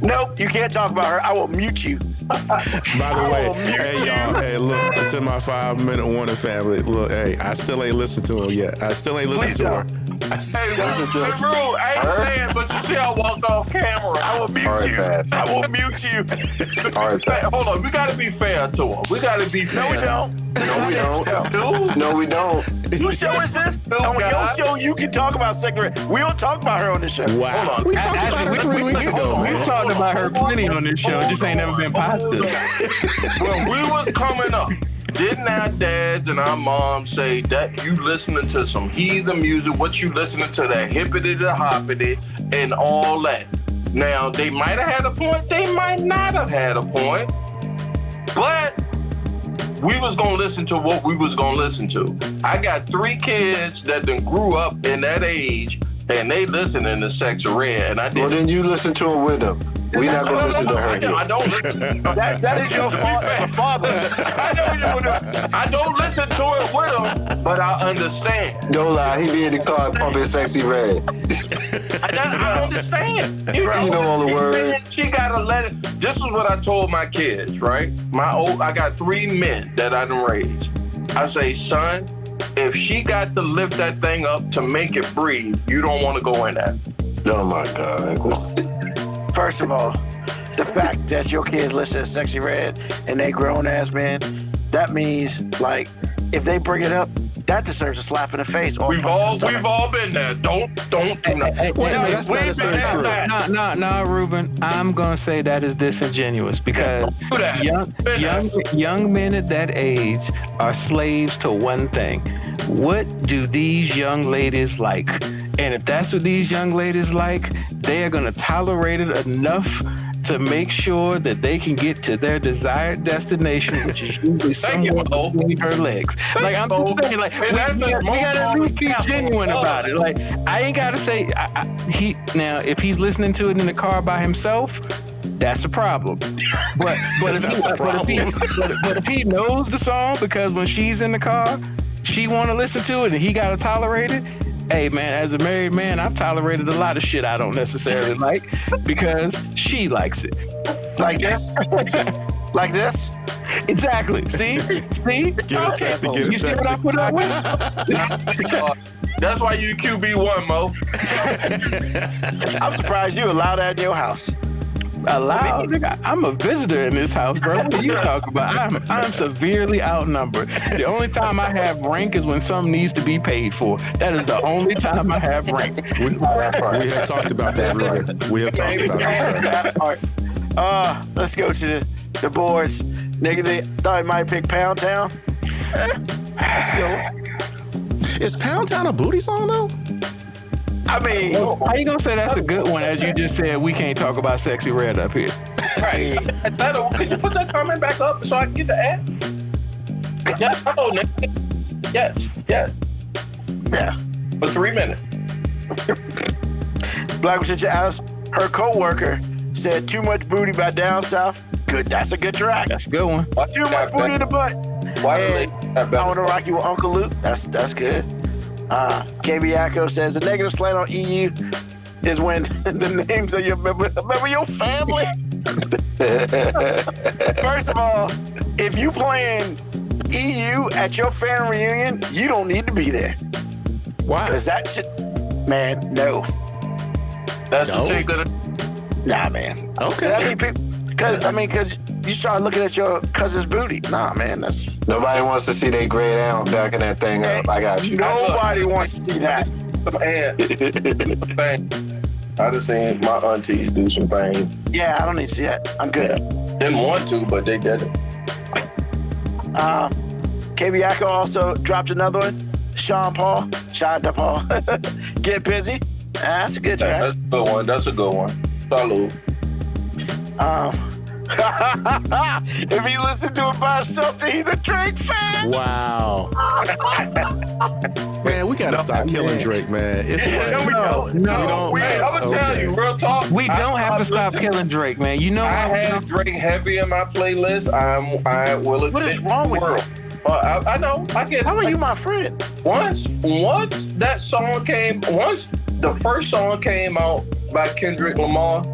Nope, you can't talk about her. I will mute you. By the way, hey y'all, hey look, it's in my 5-minute warning family. Look, hey, I still ain't listened to him yet. I still ain't listened to her. Hey, bro, I ain't saying, but you see I walked off camera. I will mute you. Pass. I will mute you. Hold on, we gotta be fair to her. We gotta be fair. No, we don't. No, we don't. Dude, No, we don't. Whose show is this? On your show, you can talk about Secret. We don't talk about her on this show. Wow. Hold on. We talked about her 3 weeks ago, We've man. talked about her plenty on this show. It just ain't never been positive. when we was coming up, didn't our dads and our moms say that you listening to some heathen music, what you listening to, that hippity the hoppity and all that? Now, they might have had a point, they might not have had a point, but we was gonna listen to what we was gonna listen to. I got 3 kids that done grew up in that age and they listening to Sexy Red, and I didn't. Well, then you listen to him with them. We not gonna listen to her I here. don't listen. That is your father. I know I don't listen to it with him, but I understand. Don't lie, he be in the car pumping Sexy Red. I understand. You know all the she's words. saying she gotta let it. This is what I told my kids, right? I got 3 men that I done raised. I say, son, if she got to lift that thing up to make it breathe, you don't want to go in that. Oh my God. First of all, the fact that your kids listen to Sexy Red and they grown ass men, that means like if they bring it up, that deserves a slap in the face. Or We've all been there. Don't do that. Well, no, that's not necessarily true. No, Ruben. I'm gonna say that is disingenuous because young men at that age are slaves to one thing. What do these young ladies like? And if that's what these young ladies like, they are gonna tolerate it enough to make sure that they can get to their desired destination, which is usually somewhere between her legs. Like I'm just saying, like we gotta at least be genuine about it. Like I ain't gotta say if he's listening to it in the car by himself, that's a problem. But if he knows the song because when she's in the car, she want to listen to it and he gotta tolerate it. Hey man, as a married man, I've tolerated a lot of shit I don't necessarily like because she likes it. Like this. Like this? Exactly. See? Get it sexy, get it You see what I sexy. put up with? That's why you QB1, Mo. I'm surprised you allow that in your house. Allowed? Nigga, I'm a visitor in this house, bro. What are you talking about? I'm severely outnumbered. The only time I have rank is when something needs to be paid for. That is the only time I have rank. We have talked about that, Ruben. We have talked about that, sir. Let's go to the boards. Nigga, they thought he might pick Pound Town. Let's go. Is Pound Town a booty song, though? I mean, How you gonna say that's a good one as you just said we can't talk about Sexy Red up here? Right. Could you put that comment back up so I can get the ad? Yes, hello, Nick. Yes. yeah. For 3 minutes. Black Patricia asked her co-worker, said too much booty by Down South. Good, that's a good track. That's a good one. Too much booty in the butt. Why do And they I want to rock you with Uncle Luke. That's good. KB Acko says the negative slant on EU is when the names of your member your family. First of all, if you playing EU at your family reunion, you don't need to be there. Why? Cause that shit, man, no. That's No. the take of the. Nah, man. Okay. Cause you start looking at your cousin's booty. Nah, man, that's Nobody wants to see they grayed out backing that thing up. I got you. nobody wants to see that. Some thing. I just seen my aunties do some things. Yeah, I don't need to see that. I'm good. Didn't want to, but they did it. KB Acko also dropped another one. Sean Paul. Get busy. That's a good track. That's a good one. Salute. If he listened to it by himself, then he's a Drake fan. Wow. Man, we gotta stop killing Drake, man. It's No, we don't. No, Hey, I'm gonna tell you, real talk. we don't have to stop listen, killing Drake, man. You know I how have Drake heavy in my playlist. I will admit. What is wrong with you? I know. I get. How are you my friend? Once that song came, once the first song came out by Kendrick Lamar,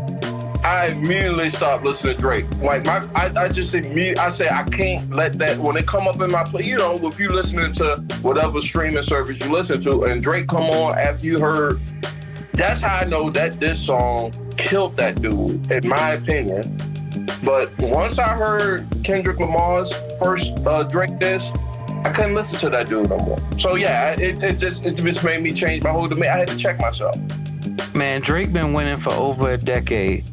I immediately stopped listening to Drake. Like I just immediately, I say I can't let that when it come up in my play. You know, if you listening to whatever streaming service you listen to, and Drake come on after you heard, that's how I know that this song killed that dude, in my opinion. But once I heard Kendrick Lamar's first Drake diss, I couldn't listen to that dude no more. So yeah, it just made me change my whole demeanor. I had to check myself. man, Drake been winning for over a decade.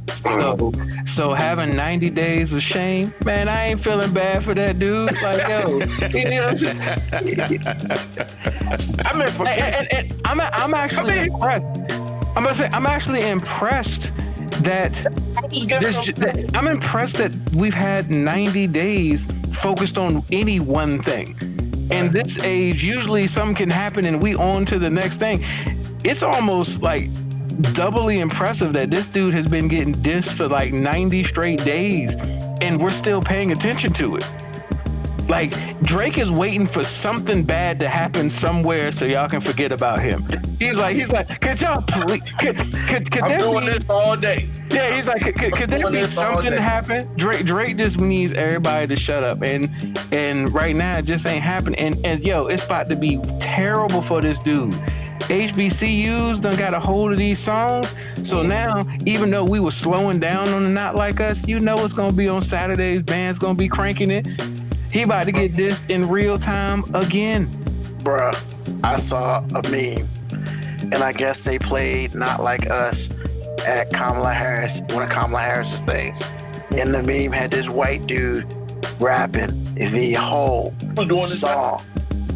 So having 90 days of shame, man, I ain't feeling bad for that dude. Like, yo, you know what I'm saying? I'm actually impressed. I'm gonna say I'm actually impressed that I'm impressed that we've had 90 days focused on any one thing. In this age, usually something can happen and we on to the next thing. It's almost like doubly impressive that this dude has been getting dissed for like 90 straight days and we're still paying attention to it. Like, Drake is waiting for something bad to happen somewhere so y'all can forget about him. He's like, could y'all please, could I'm there doing be, this all day. yeah, he's like, could there be something to happen? Drake just needs everybody to shut up, and right now it just ain't happening. And yo, it's about to be terrible for this dude. HBCUs done got a hold of these songs, so now even though we were slowing down on the Not Like Us, you know it's gonna be on Saturdays. Band's gonna be cranking it. He about to get dissed in real time again. Bruh, I saw a meme, and I guess they played Not Like Us at Kamala Harris, one of Kamala Harris's things. And the meme had this white dude rapping the whole song.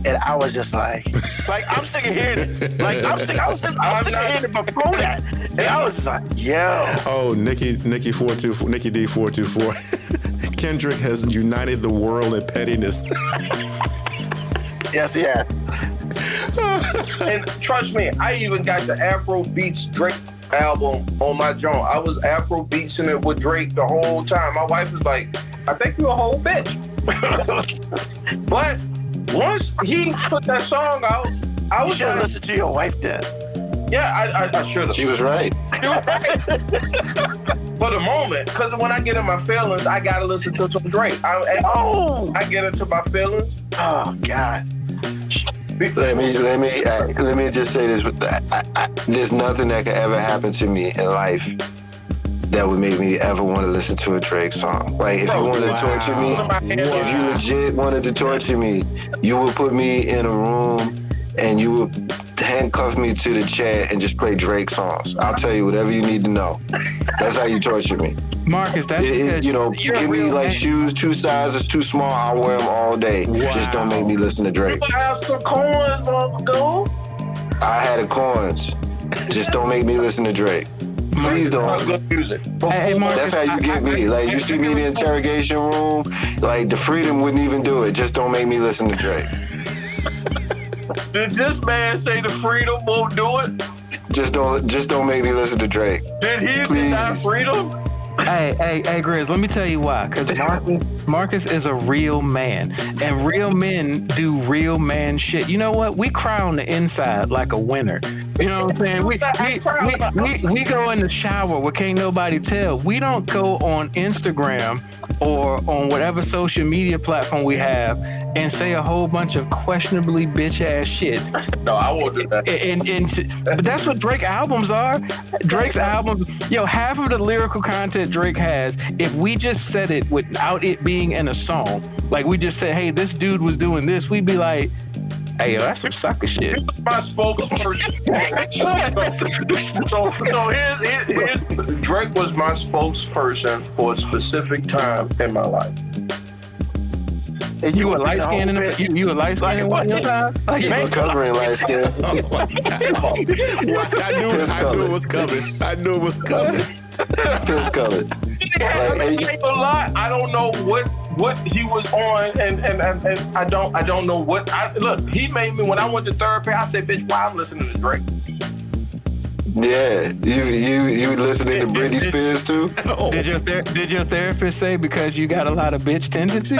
And I was just like I'm sick of hearing it. Like, I was sick of hearing it before that. And I was just like, yo. Oh, Nikki D 424. Kendrick has united the world in pettiness. Yes, yeah. And trust me, I even got the Afro Beats Drake album on my joint. I was Afro Beatsing it with Drake the whole time. My wife was like, I think you a whole bitch. But once he put that song out, I was should have listened to your wife then. Yeah, I should have. She was right. for the moment, because when I get in my feelings, I gotta listen to some Drake. I get into my feelings. Oh God. Let me just say this: there's nothing that could ever happen to me in life that would make me ever want to listen to a Drake song. Like, if you wanted to torture me, if you legit wanted to torture me, you would put me in a room and you would handcuff me to the chair and just play Drake songs. I'll tell you whatever you need to know. That's how you torture me. Marcus, that's give me like shoes 2 sizes too small, I'll wear them all day. Wow. Just don't make me listen to Drake. I have some coins, motherfucker. I had the coins. Just don't make me listen to Drake. Please don't. Good music. Hey, Marcus, that's how you get me. Like, you see me in the interrogation room, like, the Freedom wouldn't even do it. Just don't make me listen to Drake. Did this man say the Freedom won't do it? Just don't make me listen to Drake. Did he deny Freedom? Hey, Grizz, let me tell you why. Because Marcus is a real man. And real men do real man shit. You know what? We cry on the inside like a winner. You know what I'm saying? We go in the shower where can't nobody tell. We don't go on Instagram or on whatever social media platform we have and say a whole bunch of questionably bitch ass shit. No, I won't do that. But that's what Drake albums are. Drake's albums, half of the lyrical content Drake has, if we just said it without it being in a song, like we just said, hey, this dude was doing this, we'd be like, hey, yo, that's some sucker shit. He was my spokesperson. so here's Drake was my spokesperson for a specific time in my life. And you were light skinned you were light skinned one time? You were covering light skin. I knew it was coming. Feels colored. I don't know what he was on, and I don't know what. Look, he made me when I went to therapy. I said, "Bitch, why I'm listening to Drake?" Yeah, you listening to Britney Spears too? Oh. Did your therapist say because you got a lot of bitch tendencies?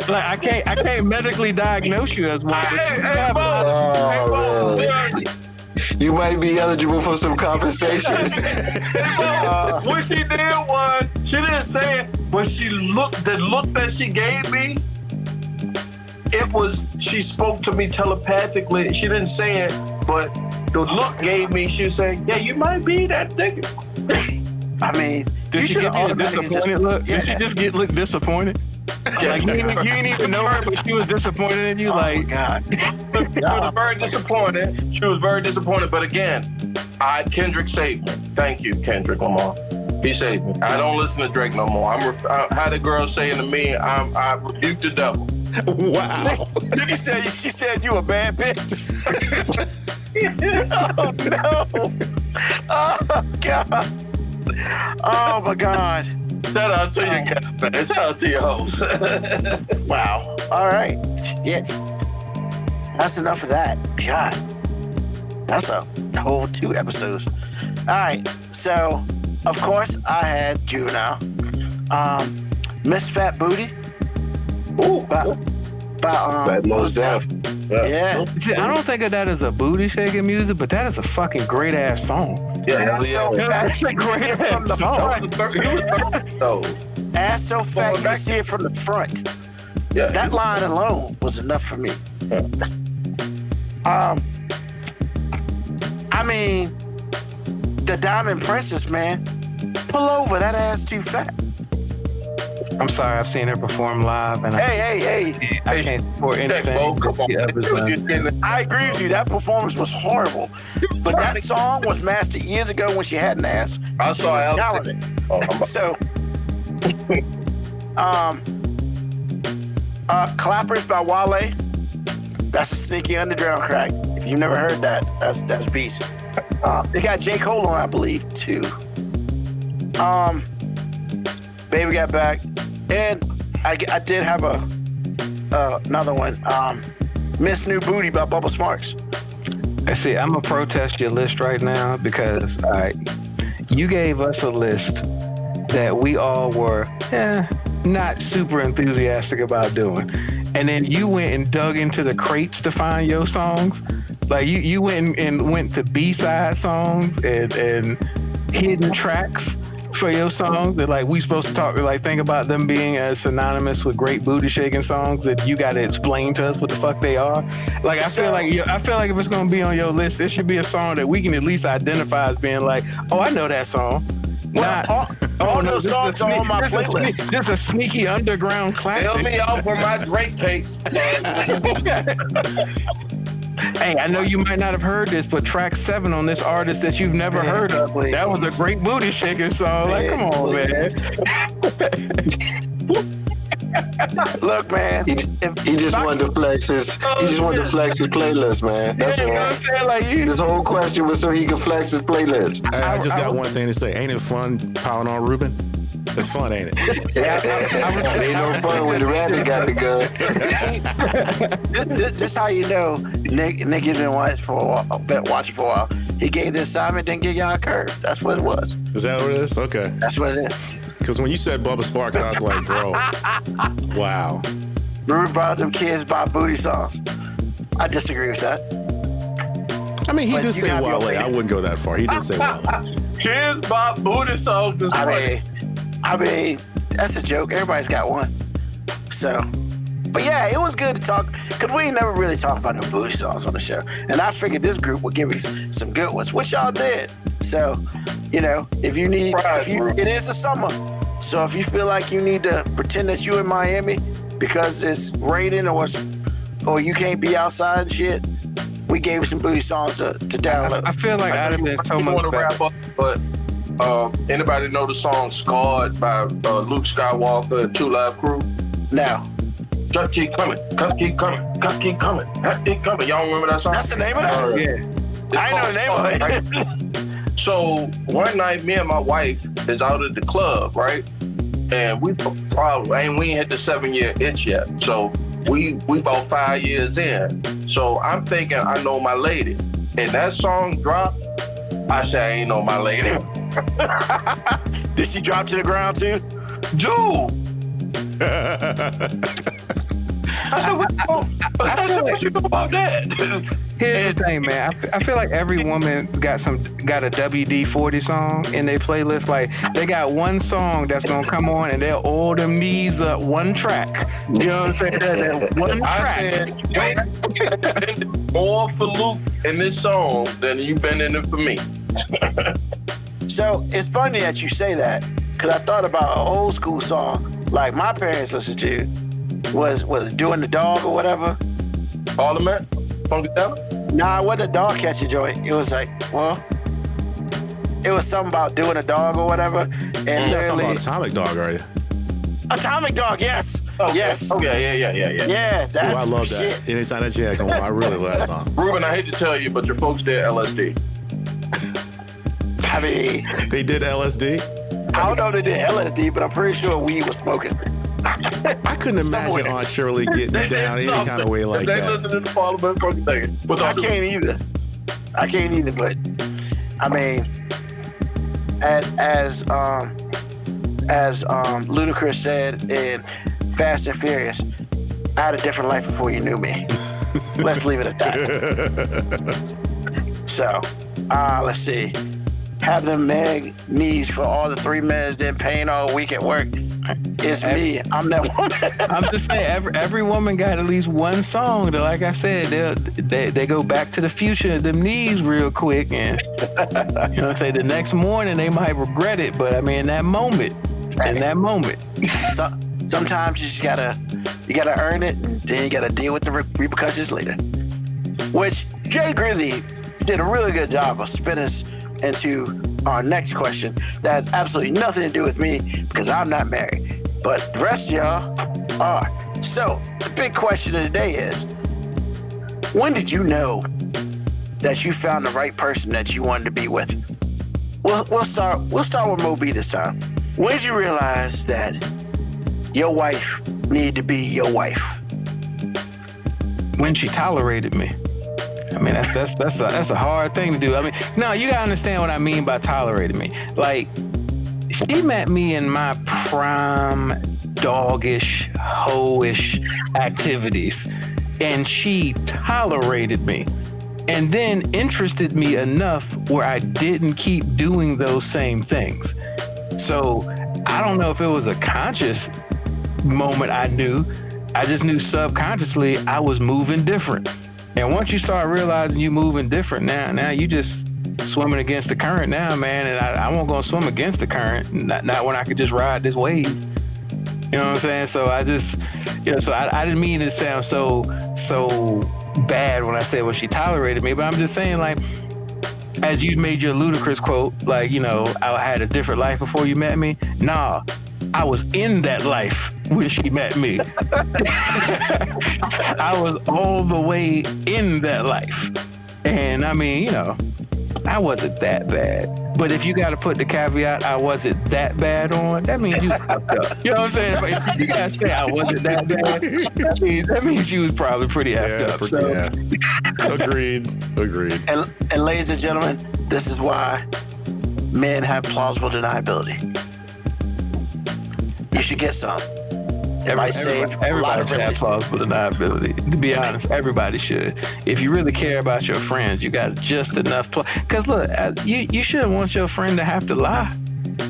Like I can't medically diagnose you as one. You might be eligible for some compensation. When she did one, she didn't say it, but the look that she gave me, she spoke to me telepathically. She didn't say it, but the look gave me, she was saying, yeah, you might be that nigga. I mean, did she give you a disappointed look? Yeah. Did she just look disappointed? Like, you didn't even know her, but she was disappointed in you. Oh, like, God. She was very disappointed. She was very disappointed. But again, Kendrick saved me. Thank you, Kendrick Lamar. He saved me. I don't listen to Drake no more. I had a girl saying to me, I rebuke the devil. Wow. She said you a bad bitch. Oh, no. Oh, God. Oh, my God. Shout out to you guys, man. Shout out to your host. Wow. All right. Yes. That's enough of that. God. That's a whole 2 episodes. All right. So, of course, I had Juvenile. Miss Fat Booty. Ooh. Bad Most Def. Yeah. See, I don't think of that as a booty shaking music, but that is a fucking great ass song. Yeah, That's a great ass song. Ass so fat you can see it from the front. Yeah. That line alone was enough for me. I mean, the Diamond Princess, man. Pull over, that ass too fat. I'm sorry, I've seen her perform live, and Hey. I can't support anything. I agree with you. That performance was horrible, but that song was mastered years ago when she had an ass. I She saw was Elton. talented. So, Clappers by Wale. That's a sneaky underground crack. If you've never heard that, that's beast. They got J. Cole on, I believe, too. Baby Got Back, and I did have another one. Miss New Booty by Bubba Sparks. I see. I'm gonna protest your list right now because you gave us a list that we all were not super enthusiastic about doing, and then you went and dug into the crates to find your songs. Like you went to B-side songs and hidden tracks for your songs that like we supposed to talk like think about them being as synonymous with great booty shaking songs that you got to explain to us what the fuck they are. Like I feel like if it's gonna be on your list, it should be a song that we can at least identify as being like, oh, I know that song. Well, all those songs are on my playlist. This is a sneaky underground classic. Fill me out for my Drake takes. Hey, I know you might not have heard this, but track 7 on this artist that you've never heard of, that was a great booty shaking song. Like, come on, man. Look, man. He just wanted to flex his. He just wanted to flex his playlist, man. That's you know what I'm saying? Like, this whole question was so he could flex his playlist. Hey, I just got one thing to say. Ain't it fun piling on Ruben? It's fun, ain't it? Ain't no fun when the rabbit got the gun. This how you know Nick didn't watch for a while. He gave the assignment, didn't get y'all a curve. That's what it was. Is that what it is? Okay. That's what it is. Because when you said Bubba Sparks, I was like, bro, wow. Ruben brought them kids about booty songs. I disagree with that. I mean, he But did you say gotta be Wale. okay. I wouldn't go that far. He did say Wale. Kids by booty songs is funny. I mean, that's a joke. Everybody's got one. So, but yeah, it was good to talk because we ain't never really talked about no booty songs on the show. And I figured this group would give me some good ones, which y'all did. So, you know, it is the summer. So if you feel like you need to pretend that you in Miami because it's raining or you can't be outside and shit, we gave you some booty songs to download. I feel like I'd have been so much want to better. wrap up, but anybody know the song "Scarred" by Luke Skywalker and Two Live Crew? Now, Just keep coming, cut keep coming, cut keep coming, cut keep coming. Y'all remember that song? that's the name of that? Yeah. I know the name of it. Right? So one night, me and my wife is out at the club, right? And we ain't hit the 7-year itch yet. So we about 5 years in. So I'm thinking I know my lady. And that song dropped, I said I ain't know my lady. Did she drop to the ground too? Dude. I said, what you know about that? Here's the thing, man. I feel like every woman got a WD-40 song in their playlist. Like they got one song that's gonna come on and they'll oil them knees up one track. You know what I'm saying? That one track. I said, more for Luke in this song than you've been in it for me. So it's funny that you say that because I thought about an old school song like my parents listened to was Doing the Dog or whatever. Parliament? Funky Town? Nah, it wasn't a dog catcher joint. It was like, well, it was something about doing a dog or whatever. And You're talking literally, about Atomic Dog, are you? Atomic Dog, yes. Okay. Yes. Okay, yeah. Yeah, that's Oh, I love shit. that. Anytime that you come on, I really love that song. Ruben, I hate to tell you, but your folks did LSD. I mean, They did LSD. I don't know if they did LSD, but I'm pretty sure weed was smoking. I couldn't imagine Somewhere. Aunt Shirley getting down any kind of way like they that. listen to the Parliament funky thing. I can't either, but I mean, as Ludacris said in Fast and Furious, I had a different life before you knew me. Let's leave it at that. So, let's see. Have them Meg knees for all the 3 minutes, then pain all week at work. It's me. I'm that woman. I'm just saying, every woman got at least one song that, like I said, they go back to the future of them knees real quick, and you know what I'm saying, the next morning they might regret it, but I mean, in that moment. So, sometimes you just gotta earn it, and then you gotta deal with the repercussions later. Which Jay Grizzy did a really good job of spinning us into our next question that has absolutely nothing to do with me because I'm not married, but the rest of y'all are. So the big question of the day is, when did you know that you found the right person that you wanted to be with? We'll start with Mo B this time. When did you realize that your wife needed to be your wife? When she tolerated me. I mean, that's a hard thing to do. I mean, no, you gotta understand what I mean by tolerating me. Like, she met me in my prime doggish, hoish activities, and she tolerated me. and then interested me enough where I didn't keep doing those same things. So I don't know if it was a conscious moment I knew. I just knew subconsciously I was moving different. And once you start realizing you moving different now you just swimming against the current now, man. And I won't go swim against the current, not when I could just ride this wave. You know what I'm saying? So I just, so I didn't mean to sound so bad when I said, well, she tolerated me, but I'm just saying, like, as you made your ludicrous quote, like, I had a different life before you met me. Nah, I was in that life when she met me. I was all the way in that life. And I mean, I wasn't that bad. But if you got to put the caveat, I wasn't that bad on, that means you fucked up. You know what I'm saying? But if you got to say I wasn't that bad, that means you was probably pretty effed up. So. Yeah. Agreed. And ladies and gentlemen, this is why men have plausible deniability. You should get some. Everybody should have plausible deniability. To be honest, everybody should. If you really care about your friends, you got just enough. Because look, you shouldn't want your friend to have to lie.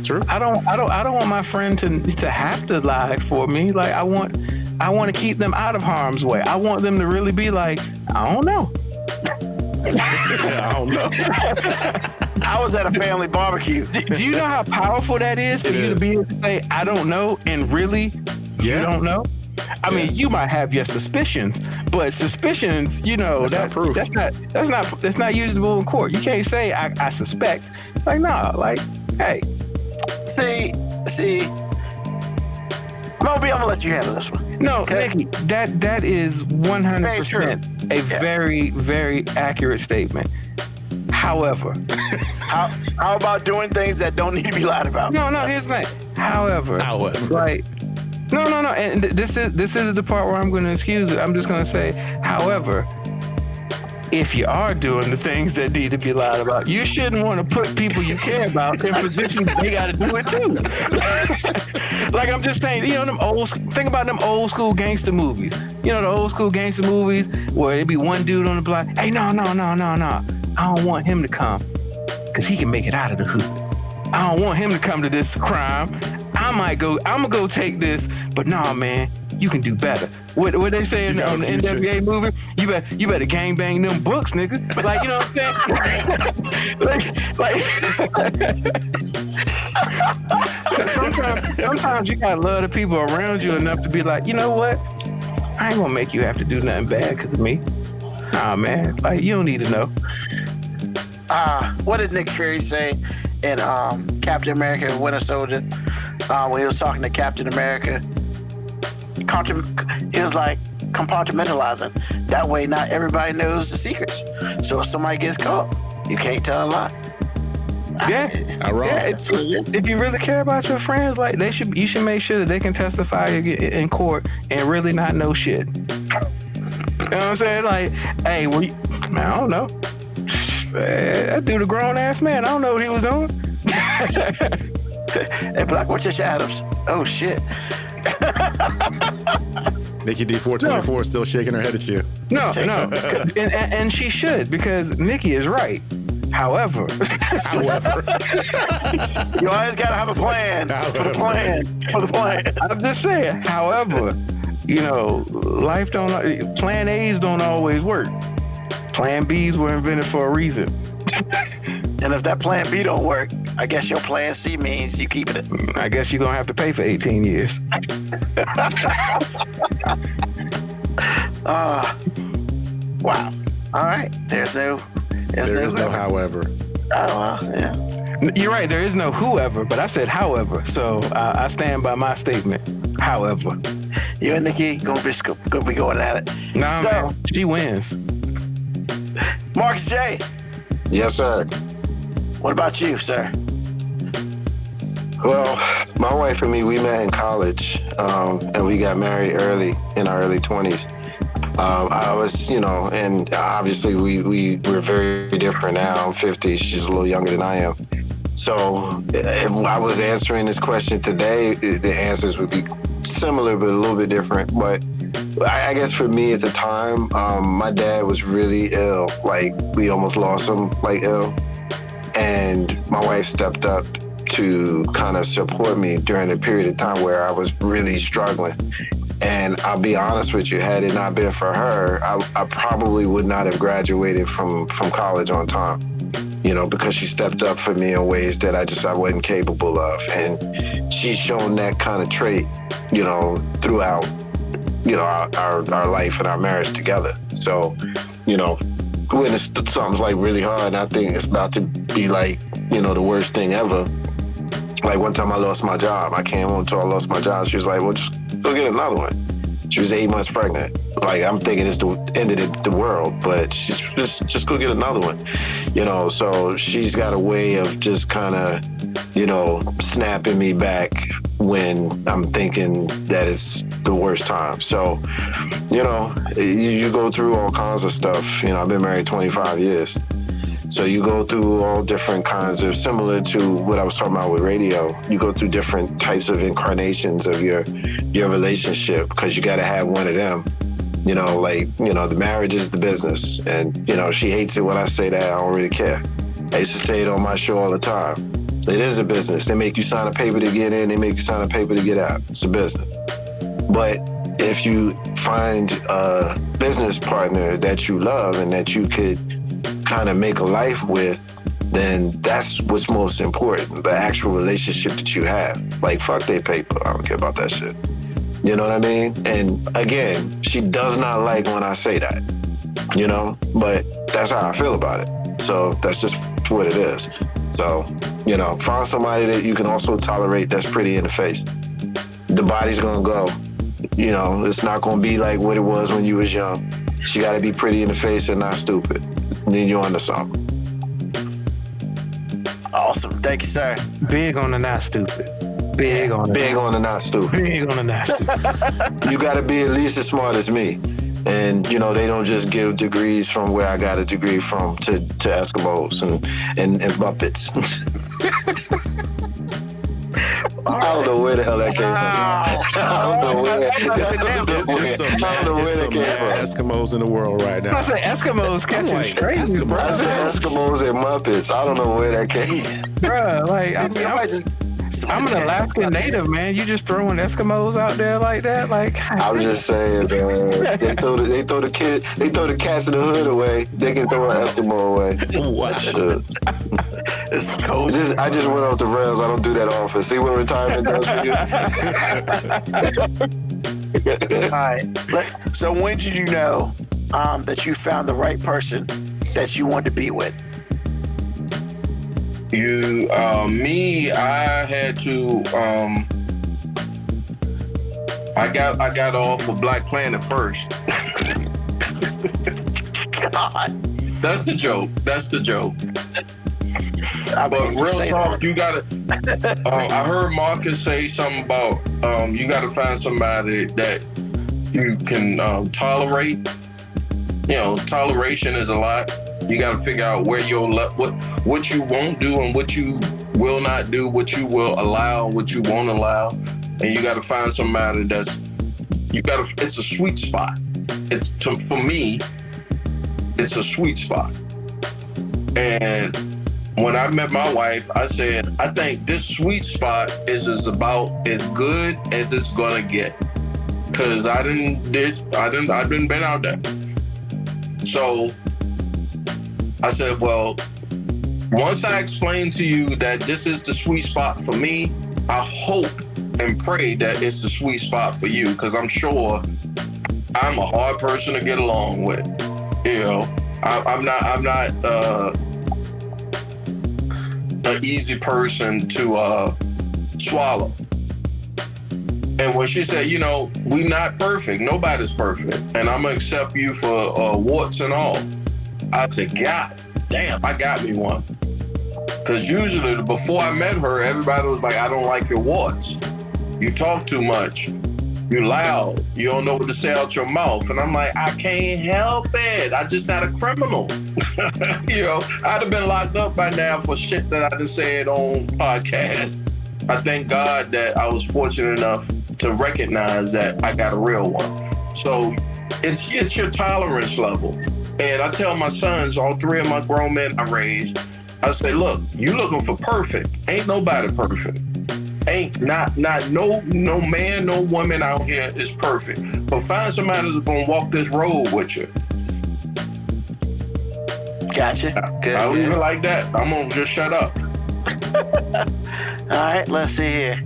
True. I don't want my friend to have to lie for me. Like I want to keep them out of harm's way. I want them to really be like, I don't know. I don't know. I was at a family barbecue. Do you know how powerful that is for you to be able to say, I don't know, and really you don't know? I mean, you might have your suspicions, but suspicions, that's not proof. That's not usable in court. You can't say I suspect. It's like, nah, like, hey. See, Moby, I'm gonna let you handle this one. No, okay? Nikki, that is 100% a very, very accurate statement. However, how about doing things that don't need to be lied about? No, here's the thing. However, like, no, and this is the part where I'm going to excuse it. I'm just going to say, however, if you are doing the things that need to be lied about, you shouldn't want to put people you care about in positions they got to do it too. Like I'm just saying, think about them old school gangster movies. The old school gangster movies where it be one dude on the block. Hey, no. I don't want him to come because he can make it out of the hood. I don't want him to come to this crime. I'm gonna go take this, but nah, man, you can do better. What they say on the NWA movie? You better gangbang them books, nigga. Like, you know what I'm saying? Sometimes you gotta love the people around you enough to be like, you know what? I ain't gonna make you have to do nothing bad because of me. Nah, man, like you don't need to know. What did Nick Fury say in Captain America: Winter Soldier when he was talking to Captain America? He was like compartmentalizing. That way, not everybody knows the secrets. So if somebody gets caught, you can't tell a lie. If you really care about your friends, like you should make sure that they can testify in court and really not know shit. You know what I'm saying? Like, hey, man, I don't know. That dude a grown ass man. I don't know what he was doing. Hey, Black, what's your Adams? Oh shit. Nikki D424 is still shaking her head at you. No. And she should, because Nikki is right. However, you always gotta have a plan for the plan. I'm just saying. However, life plan A's don't always work. Plan B's were invented for a reason. And if that plan B don't work, I guess your plan C means you keeping it. I guess you're gonna have to pay for 18 years. Wow. All right. There's no however. Oh, well, yeah. You're right. There is no whoever, but I said however. So I stand by my statement. However. You and Nikki gonna be going at it. Nah, man. She wins. Marcus J. Yes, sir. What about you, sir? Well, my wife and me, we met in college, and we got married in our early 20s. I was, and obviously we're very different now. I'm 50. She's a little younger than I am. So if I was answering this question today, the answers would be similar, but a little bit different. But I guess for me at the time, my dad was really ill. Like, we almost lost him, like, ill. And my wife stepped up to kind of support me during a period of time where I was really struggling. And I'll be honest with you, had it not been for her, I probably would not have graduated from college on time, you know, because she stepped up for me in ways that I wasn't capable of. And she's shown that kind of trait, you know, throughout, you know, our life and our marriage together. So, you know, when something's like really hard and I think it's about to be like, you know, the worst thing ever. Like one time I lost my job. I came home until I lost my job. She was like, well, just go get another one. She was 8 months pregnant. Like, I'm thinking it's the end of the world, but she's just go get another one. You know, so she's got a way of just kind of, you know, snapping me back when I'm thinking that it's the worst time. So, you know, you go through all kinds of stuff. You know, I've been married 25 years. So you go through all different kinds of, similar to what I was talking about with radio, you go through different types of incarnations of your relationship, because you got to have one of them. You know, like, you know, the marriage is the business. And, you know, she hates it when I say that. I don't really care. I used to say it on my show all the time. It is a business. They make you sign a paper to get in. They make you sign a paper to get out. It's a business. But if you find a business partner that you love and that you could kind of make a life with, then that's what's most important, the actual relationship that you have. Like, fuck their paper. I don't care about that shit. You know what I mean? And again, she does not like when I say that, you know, but that's how I feel about it. So that's just what it is. So, you know, find somebody that you can also tolerate that's pretty in the face. The body's gonna go. You know, it's not gonna be like what it was when you was young. She gotta be pretty in the face and not stupid. And then you're onto something. Awesome. Thank you, sir. Big on the not stupid. Big on the not stupid. Big on the not stupid. You gotta be at least as smart as me. And, you know, they don't just give degrees from where I got a degree from to Eskimos and Muppets. I don't know where the hell that came from. I don't know where that came from. Eskimos in the world right now. I say Eskimos catching straight. I said Eskimos and Muppets. I don't know where that came from. Bruh, like, I mean, I'm an Alaskan native, man. You just throwing Eskimos out there like that? Like, I'm just saying, man. They throw the cats in the hood away. They can throw an Eskimo away. Wow. Shit. It's cold. I just went off the rails. I don't do that often. See what retirement does for you? All right. So when did you know that you found the right person that you wanted to be with? I had to, I got off of Black Planet first. God. That's the joke. But real talk, you gotta, I heard Marcus say something about, you gotta find somebody that you can tolerate. You know, toleration is a lot. You got to figure out where what you won't do and what you will not do, what you will allow, what you won't allow, and you got to find somebody it's a sweet spot. For me, it's a sweet spot. And when I met my wife, I said, I think this sweet spot is about as good as it's gonna get, cause I didn't been out there. So I said, well, once I explain to you that this is the sweet spot for me, I hope and pray that it's the sweet spot for you, because I'm sure I'm a hard person to get along with. You know, I'm not an easy person to swallow. And when she said, you know, we not perfect, nobody's perfect, and I'm gonna accept you for warts and all, I said, God damn, I got me one. Because usually before I met her, everybody was like, I don't like your warts. You talk too much. You loud. You don't know what to say out your mouth. And I'm like, I can't help it. I just not a criminal. You know, I'd have been locked up by now for shit that I just said on podcast. I thank God that I was fortunate enough to recognize that I got a real one. So it's your tolerance level. And I tell my sons, all three of my grown men I raised, I say, look, you looking for perfect. Ain't nobody perfect. Ain't not no man, no woman out here is perfect. But find somebody that's gonna walk this road with you. Gotcha. Good. I'll leave it like that. I'm gonna just shut up. All right, let's see here.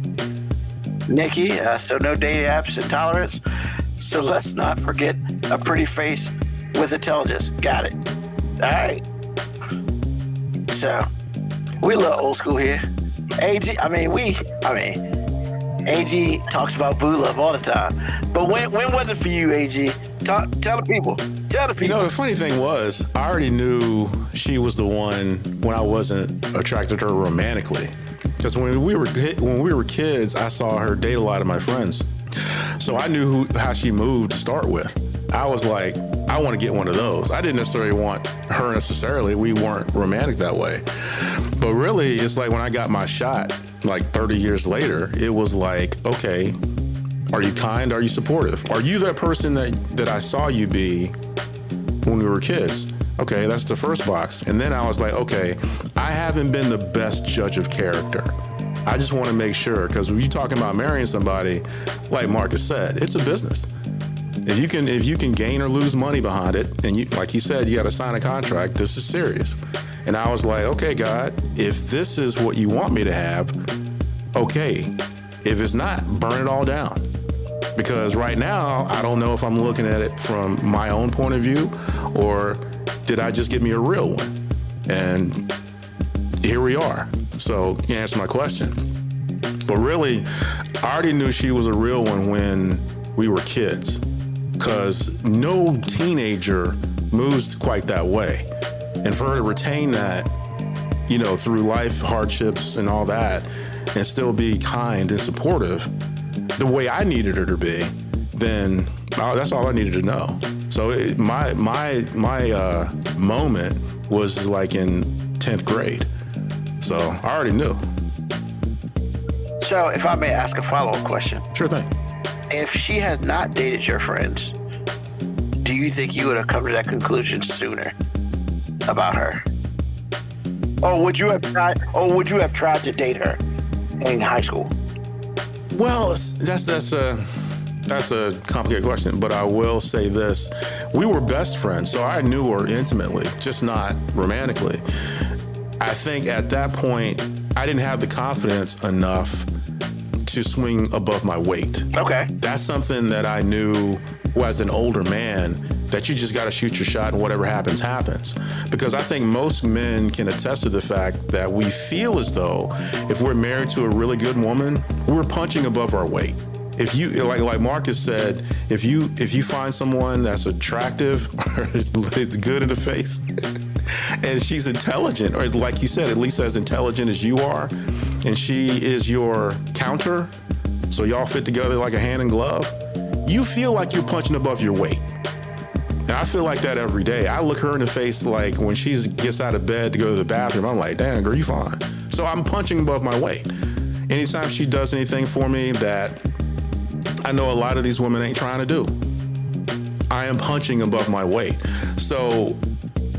Nikki, so no dating apps and tolerance. So let's not forget a pretty face with intelligence. Got it. All right. So we a little old school here. AG talks about boo love all the time. But when was it for you, AG? Tell the people. You know, the funny thing was, I already knew she was the one when I wasn't attracted to her romantically. Because when we were kids, I saw her date a lot of my friends. So I knew how she moved to start with. I was like, I want to get one of those. I didn't necessarily want her necessarily. We weren't romantic that way. But really, it's like when I got my shot, like 30 years later, it was like, okay, are you kind? Are you supportive? Are you that person that I saw you be when we were kids? Okay, that's the first box. And then I was like, okay, I haven't been the best judge of character. I just want to make sure, because when you're talking about marrying somebody, like Marcus said, it's a business. If you can gain or lose money behind it, and you, like he said, you got to sign a contract, this is serious. And I was like, okay, God, if this is what you want me to have, okay. If it's not, burn it all down. Because right now, I don't know if I'm looking at it from my own point of view, or did I just get me a real one? And here we are. So you answer my question. But really, I already knew she was a real one when we were kids, because no teenager moves quite that way. And for her to retain that, you know, through life hardships and all that, and still be kind and supportive the way I needed her to be, then that's all I needed to know. So my moment was like in 10th grade. So I already knew. So if I may ask a follow-up question. Sure thing. If she had not dated your friends, do you think you would have come to that conclusion sooner about her? Or would you have tried to date her in high school? Well, that's a complicated question, but I will say this. We were best friends, so I knew her intimately, just not romantically. I think at that point, I didn't have the confidence enough to swing above my weight. Okay. That's something that I knew as an older man, that you just got to shoot your shot and whatever happens, happens. Because I think most men can attest to the fact that we feel as though if we're married to a really good woman, we're punching above our weight. If you, like Marcus said, if you find someone that's attractive or is good in the face and she's intelligent, or like you said, at least as intelligent as you are, and she is your counter, so y'all fit together like a hand and glove, you feel like you're punching above your weight. And I feel like that every day. I look her in the face, like when she gets out of bed to go to the bathroom, I'm like, damn, girl, you fine. So I'm punching above my weight. Anytime she does anything for me that I know a lot of these women ain't trying to do, I am punching above my weight. So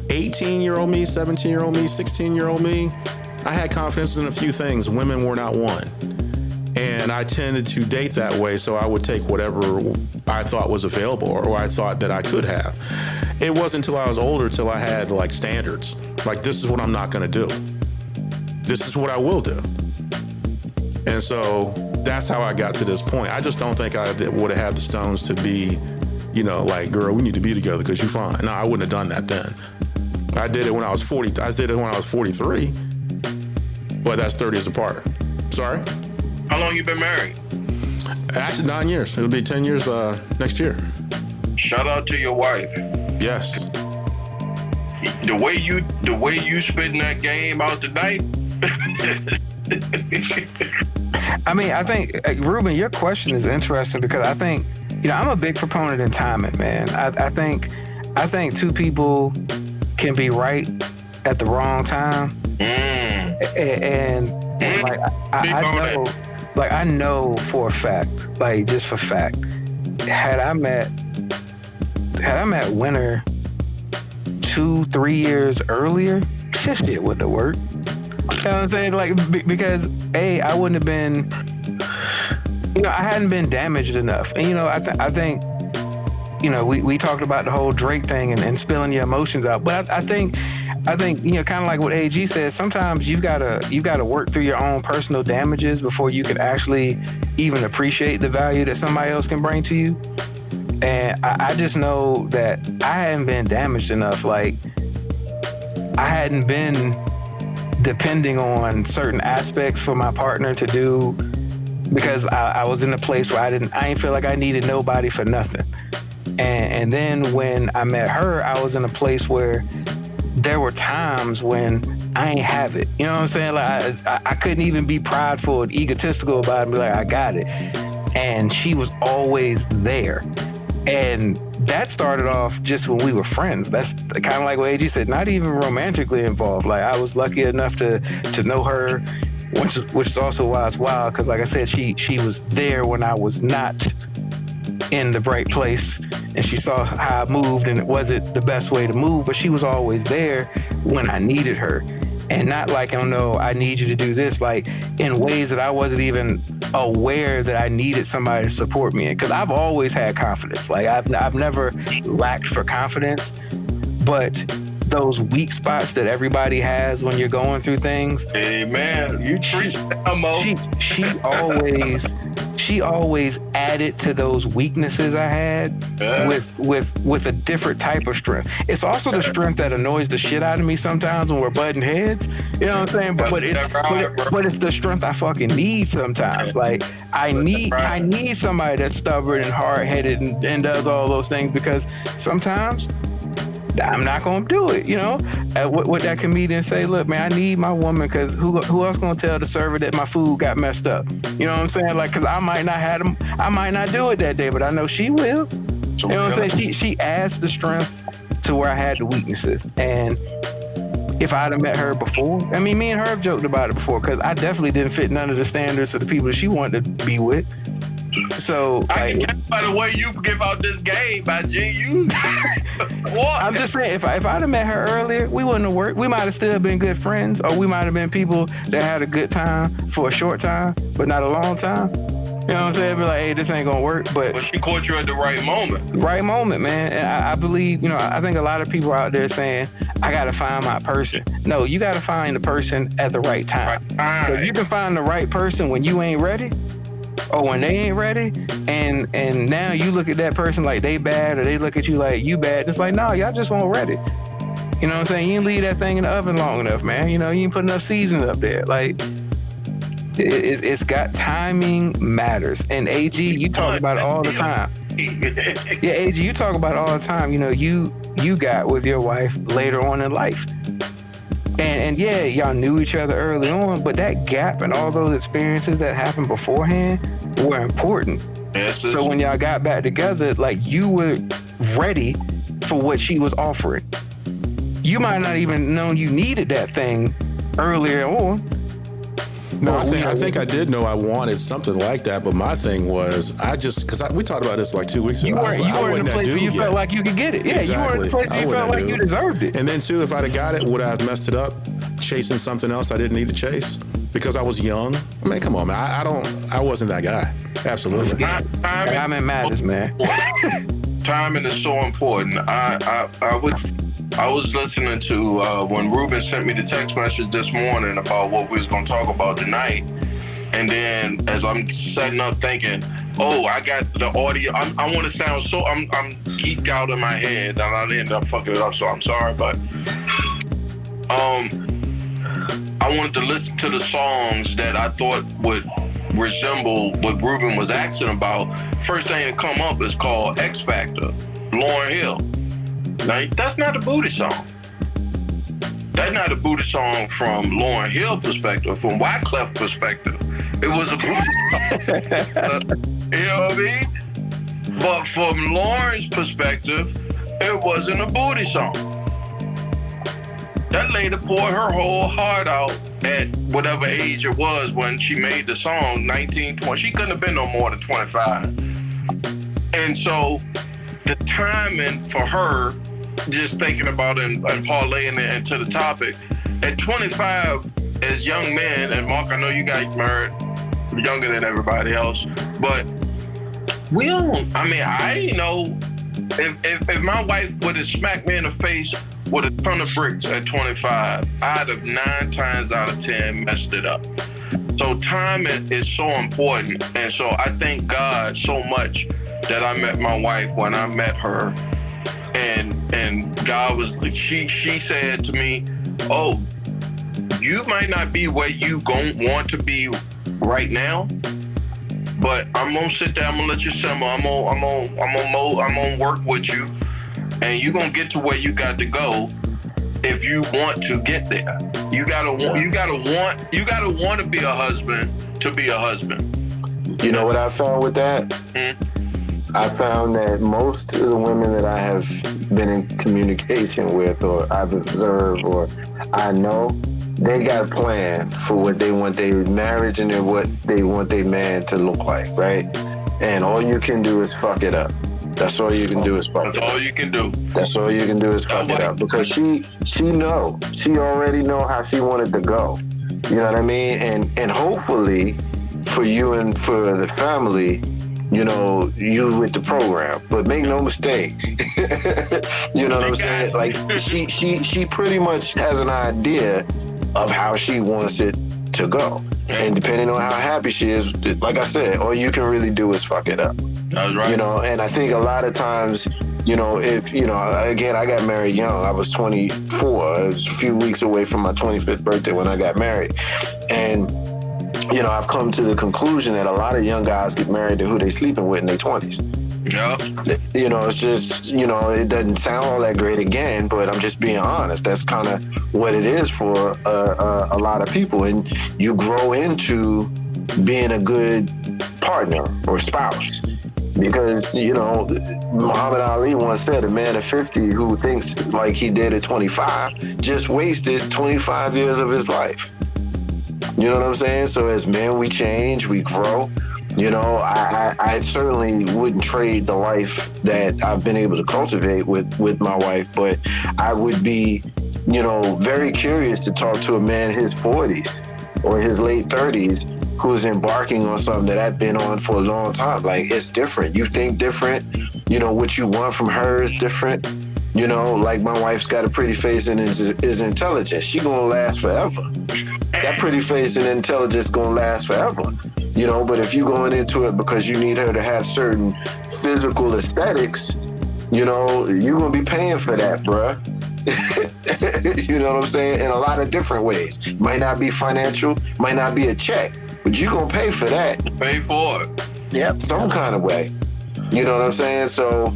18-year-old me, 17-year-old me, 16-year-old me, I had confidence in a few things. Women were not one. And I tended to date that way, so I would take whatever I thought was available or I thought that I could have. It wasn't until I was older till I had like standards. Like, this is what I'm not going to do. This is what I will do. And so that's how I got to this point. I just don't think I would have had the stones to be, you know, like, girl, we need to be together because you're fine. No, I wouldn't have done that then. I did it when I was 40. I did it when I was 43, but that's 30 years apart. Sorry? How long you been married? Actually, 9 years. It'll be 10 years next year. Shout out to your wife. Yes. The way you spitting that game out tonight. I mean, I think, Ruben, your question is interesting because I think, I'm a big proponent in timing, man. I think two people can be right at the wrong time. And like, I know, like, I know for a fact, like, just for fact, had I met Winter 2-3 years earlier, shit wouldn't have worked. You know what I'm saying? Like, because I wouldn't have been, I hadn't been damaged enough. And, I think, we talked about the whole Drake thing and spilling your emotions out. But I think, kind of like what AG says, sometimes you've got to work through your own personal damages before you can actually even appreciate the value that somebody else can bring to you. And I just know that I hadn't been damaged enough. Like, I hadn't been depending on certain aspects for my partner to do, because I was in a place where I didn't feel like I needed nobody for nothing. And then when I met her, I was in a place where there were times when I ain't have it. You know what I'm saying? Like, I couldn't even be prideful and egotistical about it and be like, I got it. And she was always there. And that started off just when we were friends. That's kind of like what AG said, not even romantically involved. Like, I was lucky enough to know her, which is also why it's wild, because like I said, she was there when I was not in the right place, and she saw how I moved, and it wasn't the best way to move, but she was always there when I needed her. And not like, oh no, I need you to do this, like in ways that I wasn't even aware that I needed somebody to support me in. Because I've always had confidence. Like, I've never lacked for confidence, but those weak spots that everybody has when you're going through things. Hey man, you preach, Elmo. She always added to those weaknesses I had with a different type of strength. It's also the strength that annoys the shit out of me sometimes when we're butting heads. You know what I'm saying? But it's the strength I fucking need sometimes. Like, I need somebody that's stubborn and hard-headed and does all those things, because sometimes I'm not gonna do it, What that comedian say, look, man, I need my woman, because who else gonna tell the server that my food got messed up? You know what I'm saying? Like, because I might not do it that day, but I know she will. You know what I'm saying? She adds the strength to where I had the weaknesses. And if I'd have met her before, I mean, me and her have joked about it before, because I definitely didn't fit none of the standards of the people that she wanted to be with. So I can tell by the way you give out this game, by G. What? I'm just saying, if I'd have met her earlier, we wouldn't have worked. We might have still been good friends, or we might have been people that had a good time for a short time, but not a long time. You know what I'm saying? Be like, hey, this ain't gonna work. But she caught you at the right moment. Right moment, man. And I believe, I think a lot of people out there saying, I gotta find my person. No, you gotta find the person at the right time. So you can find the right person when you ain't ready, or when they ain't ready, and now you look at that person like they bad, or they look at you like you bad. It's like, no, y'all just weren't ready. You know what I'm saying? You didn't leave that thing in the oven long enough, man. You didn't put enough seasoning up there. Like, it's got timing matters. And AG, you talk about it all the time. Yeah, AG, you talk about it all the time. You got with your wife later on in life. And yeah, y'all knew each other early on, but that gap and all those experiences that happened beforehand were important. Yes, so when y'all got back together, like, you were ready for what she was offering. You might not even known you needed that thing earlier on. No, I think I did know I wanted something like that, but my thing was, because we talked about this like 2 weeks ago. You were in a place where you felt like you could get it. Yeah, exactly. You were in a place where you felt like you deserved it. And then too, if I'd have got it, would I have messed it up chasing something else I didn't need to chase because I was young? I mean, come on, man. I wasn't that guy. Absolutely. Timing matters, man. Timing is so important. I was listening to when Ruben sent me the text message this morning about what we was gonna talk about tonight, and then as I'm setting up thinking, oh, I got the audio. I want to sound so I'm geeked out in my head, and I ended up fucking it up. So I'm sorry, but I wanted to listen to the songs that I thought would resemble what Ruben was asking about. First thing that come up is called X Factor, Lauryn Hill. Now, that's not a booty song. That's not a booty song from Lauryn Hill perspective. From Wyclef perspective, It was a booty song. You know what I mean? But from Lauren's perspective, it wasn't a booty song. That lady poured her whole heart out at whatever age it was when she made the song, 19, 20. She couldn't have been no more than 25. And so the timing for her, just thinking about it and parlaying it into the topic, at 25, as young men, and Mark, I know you got married younger than everybody else, but we don't, I mean, I know if my wife would have smacked me in the face with a ton of bricks at 25, I'd have 9 times out of 10 messed it up. So timing is so important. And so I thank God so much that I met my wife when I met her. And God was, she said to me, oh, you might not be where you want to be right now, but I'm gonna sit there, I'm gonna let you simmer, I'm gonna work with you, and you're gonna get to where you got to go if you want to get there. You gotta want to be a husband to be a husband. You know what I found with that? I found that most of the women that I have been in communication with, or I've observed, or I know, they got a plan for what they want their marriage and what they want their man to look like, right? And all you can do is fuck it up. That's all you can do is fuck it up. That's all you can do. That's all you can do is fuck it up. Because she already know how she wanted to go. You know what I mean? And hopefully for you and for the family, you know, you with the program. But make no mistake. You know what I'm saying? Like she pretty much has an idea of how she wants it to go. And depending on how happy she is, like I said, all you can really do is fuck it up. That's right. You know, and I think a lot of times, you know, if, you know, again, I got married young. I was 24. I was a few weeks away from my 25th birthday when I got married. And, you know, I've come to the conclusion that a lot of young guys get married to who they sleeping with in their 20s. Yeah. You know, it's just, you know, it doesn't sound all that great again, but I'm just being honest. That's kind of what it is for a lot of people. And you grow into being a good partner or spouse. Because, you know, Muhammad Ali once said, a man of 50 who thinks like he did at 25 just wasted 25 years of his life. You know what I'm saying? So as men, we change, we grow. You know, I certainly wouldn't trade the life that I've been able to cultivate with my wife, but I would be, you know, very curious to talk to a man in his 40s or his late 30s who's embarking on something that I've been on for a long time. Like, it's different. You think different. You know, what you want from her is different. You know, like my wife's got a pretty face and is intelligent. She gonna last forever. That pretty face and intelligence gonna last forever. You know, but if you going into it because you need her to have certain physical aesthetics, you know, you're gonna be paying for that, bruh. You know what I'm saying? In a lot of different ways. Might not be financial, might not be a check, but you're gonna pay for that. Pay for it. Yep, some kind of way. You know what I'm saying? So,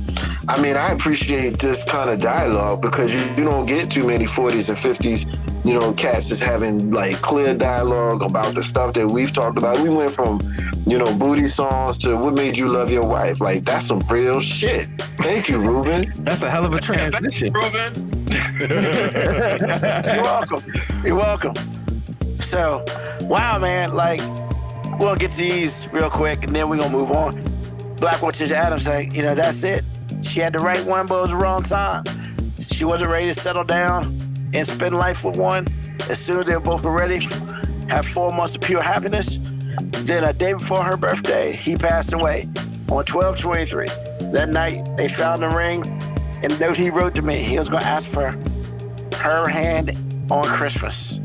I mean, I appreciate this kind of dialogue because you don't get too many 40s and 50s, you know, cats just having like clear dialogue about the stuff that we've talked about. We went from, you know, booty songs to what made you love your wife. Like, that's some real shit. Thank you, Ruben. That's a hell of a transition. Ruben. You're welcome. You're welcome. So, wow, man, like, we'll get to these real quick and then we're going to move on. Black Patricia Adams, like, you know, that's it. She had the right one, but it was the wrong time. She wasn't ready to settle down and spend life with one. As soon as they were both ready, have 4 months of pure happiness. Then a day before her birthday, he passed away on 12/23. That night, they found the ring and the note he wrote to me. He was going to ask for her hand on Christmas.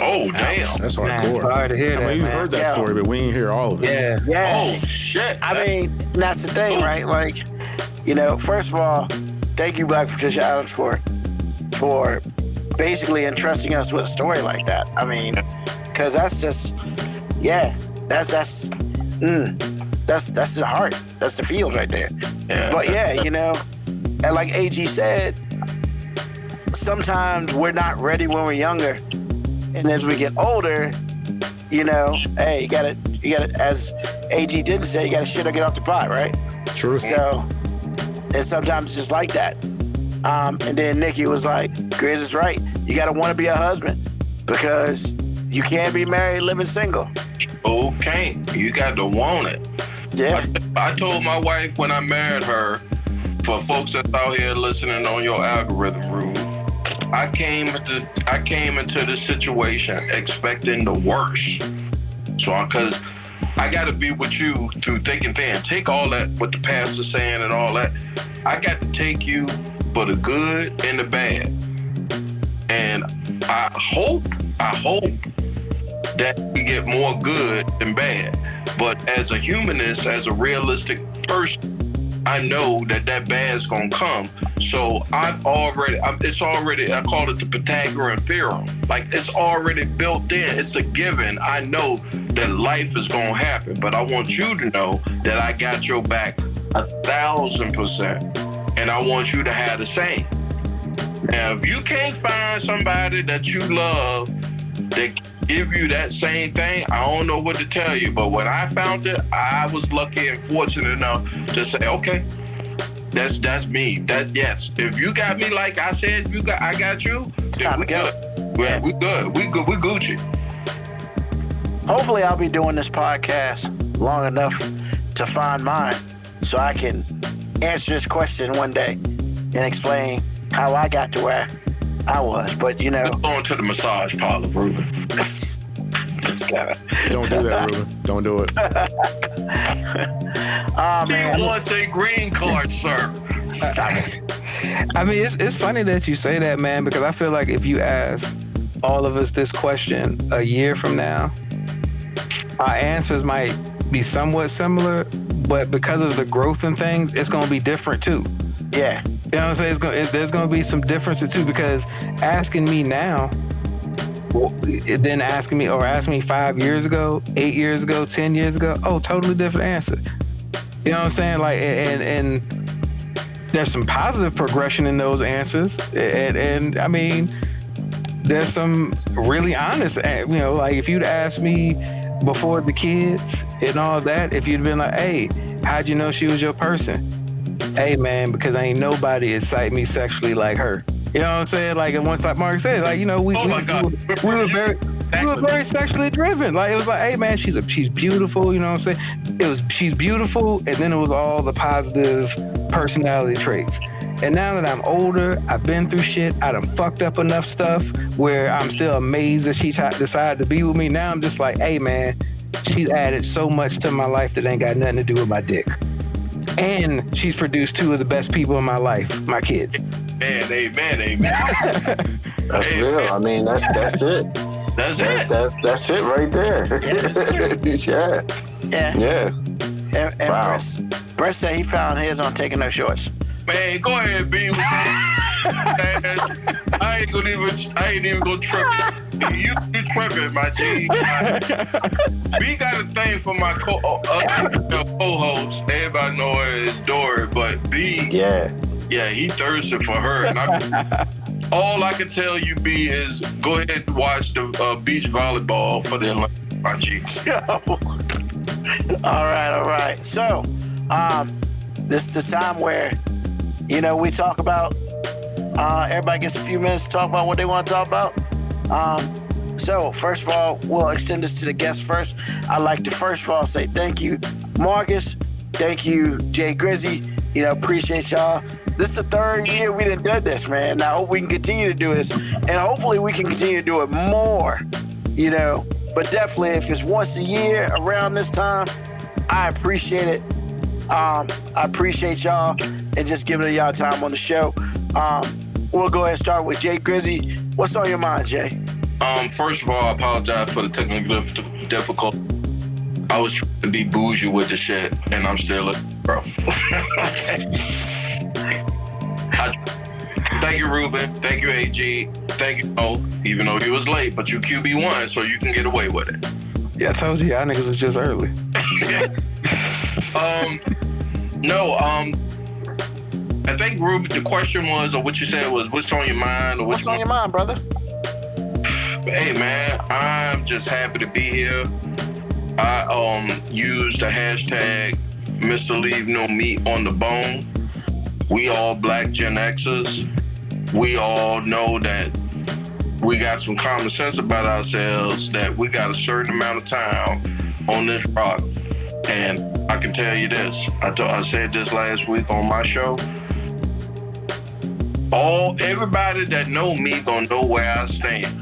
Oh, damn. That's Man, it's hardcore. hard to hear that, I mean, you've man. heard that story, but we ain't hear all of it. Yeah. Yeah. Oh, shit. I mean, that's the thing, right? Like, you know, first of all, thank you, Black Patricia Adams, for basically entrusting us with a story like that. I mean, because that's just, yeah, that's the heart. That's the feels right there. Yeah. But yeah, you know, and like AG said, sometimes we're not ready when we're younger. And as we get older, you know, hey, you gotta You got to, as AG didn't say, you got to shit or get off the pot, right? True. So, and sometimes it's just like that. And then Nikki was like, Grizz is right. You got to want to be a husband because you can't be married living single. Okay, you got to want it. Yeah. I told my wife when I married her, for folks that's out here listening on your algorithm rule, I came into this situation expecting the worst. So, because I got to be with you through thick and thin. Take all that, what the pastor's saying and all that. I got to take you for the good and the bad. And I hope that we get more good than bad. But as a humanist, as a realistic person, I know that bad's gonna come. So it's already, I call it the Pythagorean theorem. Like, it's already built in. It's a given. I know that life is gonna happen, but I want you to know that I got your back 1,000%. And I want you to have the same. Now, if you can't find somebody that you love that give you that same thing, I don't know what to tell you. But when I found it, I was lucky and fortunate enough to say, okay, that's me. Yes. If you got me like I said, I got you. Then we good. Yeah, we good. We Gucci. Hopefully, I'll be doing this podcast long enough to find mine, so I can answer this question one day and explain how I got to where I was. But you know, let's go into the massage parlor, Ruben. Don't do that, Ruben. Don't do it. Oh man, He wants a green card, sir. Stop it. I mean, it's funny that you say that, man, because I feel like if you ask all of us this question a year from now, our answers might be somewhat similar, but because of the growth and things, it's going to be different too. Yeah. You know what I'm saying? There's going to be some differences too, because asking me now, then asking me 5 years ago, 8 years ago, 10 years ago, totally different answer. You know what I'm saying? Like, and there's some positive progression in those answers, and I mean, there's some really honest, like if you'd asked me before the kids and all that, if you'd been like, hey, how'd you know she was your person? Hey man, because ain't nobody excite me sexually like her. You know what I'm saying? Like, and once like Mark said, like, you know, we were very sexually driven. Like, it was like, hey man, she's beautiful, you know what I'm saying? She's beautiful, and then it was all the positive personality traits. And now that I'm older, I've been through shit, I done fucked up enough stuff where I'm still amazed that she decided to be with me. Now I'm just like, hey man, she's added so much to my life that ain't got nothing to do with my dick. And she's produced two of the best people in my life, my kids. Man, amen. That's real. I mean, that's it. That's it. That's it right there. Yeah. And Wow. Brett said he found his on Taking No Shorts. Man, go ahead, B. I ain't even gonna trip. You tripping, my G. B got a thing for my co-host. Everybody know it is Dory, but B, yeah, he thirsted for her. And all I can tell you, B, is go ahead and watch the beach volleyball for the Olympics, my G. All right. So, this is the time where, you know, we talk about, everybody gets a few minutes to talk about what they want to talk about. So, first of all, we'll extend this to the guests first. I'd like to first of all say thank you, Marcus. Thank you, Jay Grizzy. You know, appreciate y'all. This is the third year we done this, man. And I hope we can continue to do this. And hopefully we can continue to do it more, you know. But definitely, if it's once a year around this time, I appreciate it. I appreciate y'all and just giving y'all time on the show. We'll go ahead and start with Jay Grizzy. What's on your mind, Jay? First of all, I apologize for the technical difficulty. I was trying to be bougie with the shit, and I'm still bro. Thank you, Ruben. Thank you, AG. Thank you, Mo. Even though you was late, but you QB1, so you can get away with it. Yeah, I told you, y'all niggas was just early. I think, Ruben, the question was, or what you said was, what's on your mind? Or What's on your mind, brother? Hey, man, I'm just happy to be here. I used the hashtag Mr. Leave No Meat on the Bone. We all Black Gen Xers. We all know that we got some common sense about ourselves, that we got a certain amount of time on this rock. And I can tell you this, I said this last week on my show, everybody that know me gonna know where I stand.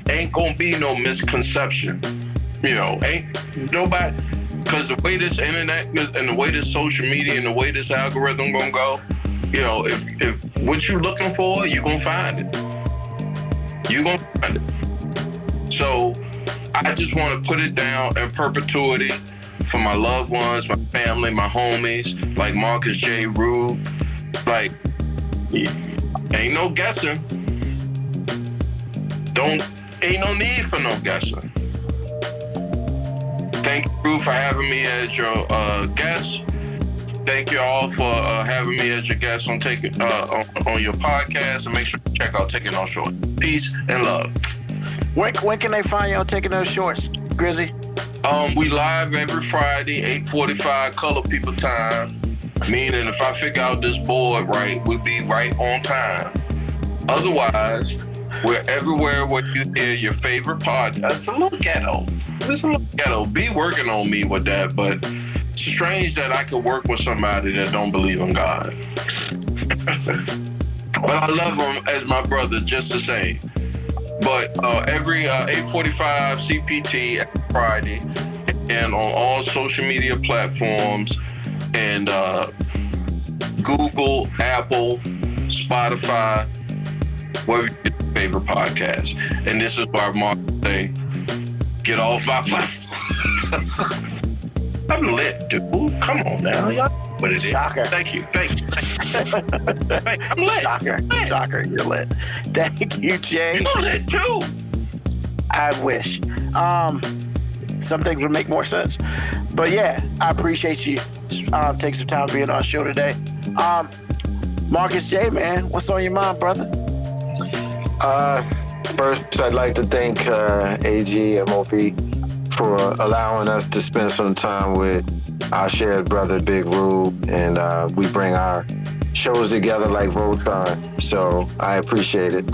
Ain't gonna be no misconception. Ain't nobody, because the way this internet and the way this social media and the way this algorithm gonna go, if what you looking for, you gonna find it. You gonna find it. So I just want to put it down in perpetuity for my loved ones, my family, my homies, like Marcus J. Rube. Like, ain't no guessing. Ain't no need for no guessing. Thank you, Rube, for having me as your guest. Thank you all for having me as your guest on your podcast, and make sure to check out Taking No Short. Peace and love. When can they find you on Taking Those Shorts, Grizzy? We live every Friday, 8:45 color people time. Meaning if I figure out this board right, we'll be right on time. Otherwise, we're everywhere where you hear your favorite podcast. It's a little ghetto. Be working on me with that, but it's strange that I could work with somebody that don't believe in God. But I love him as my brother just the same. But every 8:45 CPT every Friday, and on all social media platforms, and Google, Apple, Spotify, wherever you get your favorite podcast. And this is why Mark say, get off my platform. I'm lit, dude. Come on now, y'all. What it is? Shocker. Thank you. I'm lit. Shocker, you're lit. Thank you, Jay. You're lit too. I wish. Some things would make more sense. But yeah, I appreciate you taking some time to be on our show today. Marcus J, man, what's on your mind, brother? First, I'd like to thank AG and MOP for allowing us to spend some time with our shared brother, Big Rube, and we bring our shows together like Voltron, so I appreciate it.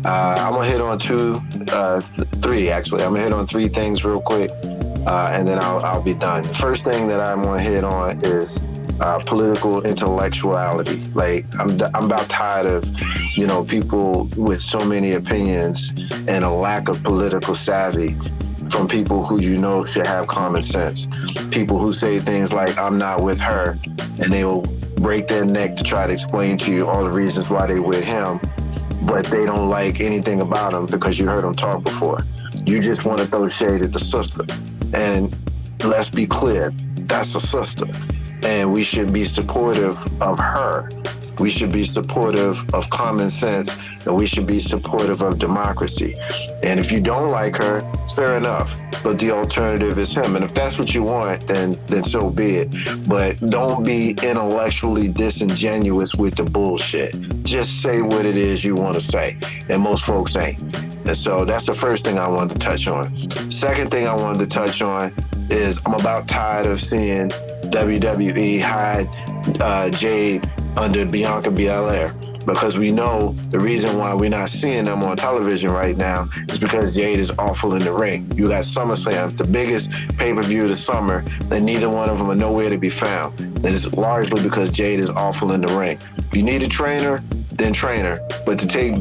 I'm gonna hit on three actually. I'm gonna hit on three things real quick, and then I'll be done. The first thing that I'm gonna hit on is political intellectuality. Like I'm about tired of, people with so many opinions and a lack of political savvy from people who should have common sense. People who say things like, I'm not with her, and they will break their neck to try to explain to you all the reasons why they with him, but they don't like anything about him because you heard them talk before. You just want to throw shade at the sister. And let's be clear, that's a sister. And we should be supportive of her. We should be supportive of common sense, and we should be supportive of democracy. And if you don't like her, fair enough. But the alternative is him. And if that's what you want, then so be it. But don't be intellectually disingenuous with the bullshit. Just say what it is you want to say. And most folks ain't. And so that's the first thing I wanted to touch on. Second thing I wanted to touch on is I'm about tired of seeing WWE hide Jade under Bianca Belair, because we know the reason why we're not seeing them on television right now is because Jade is awful in the ring. You got SummerSlam, the biggest pay-per-view of the summer, and neither one of them are nowhere to be found. And it's largely because Jade is awful in the ring. If you need a trainer, then train her. But to take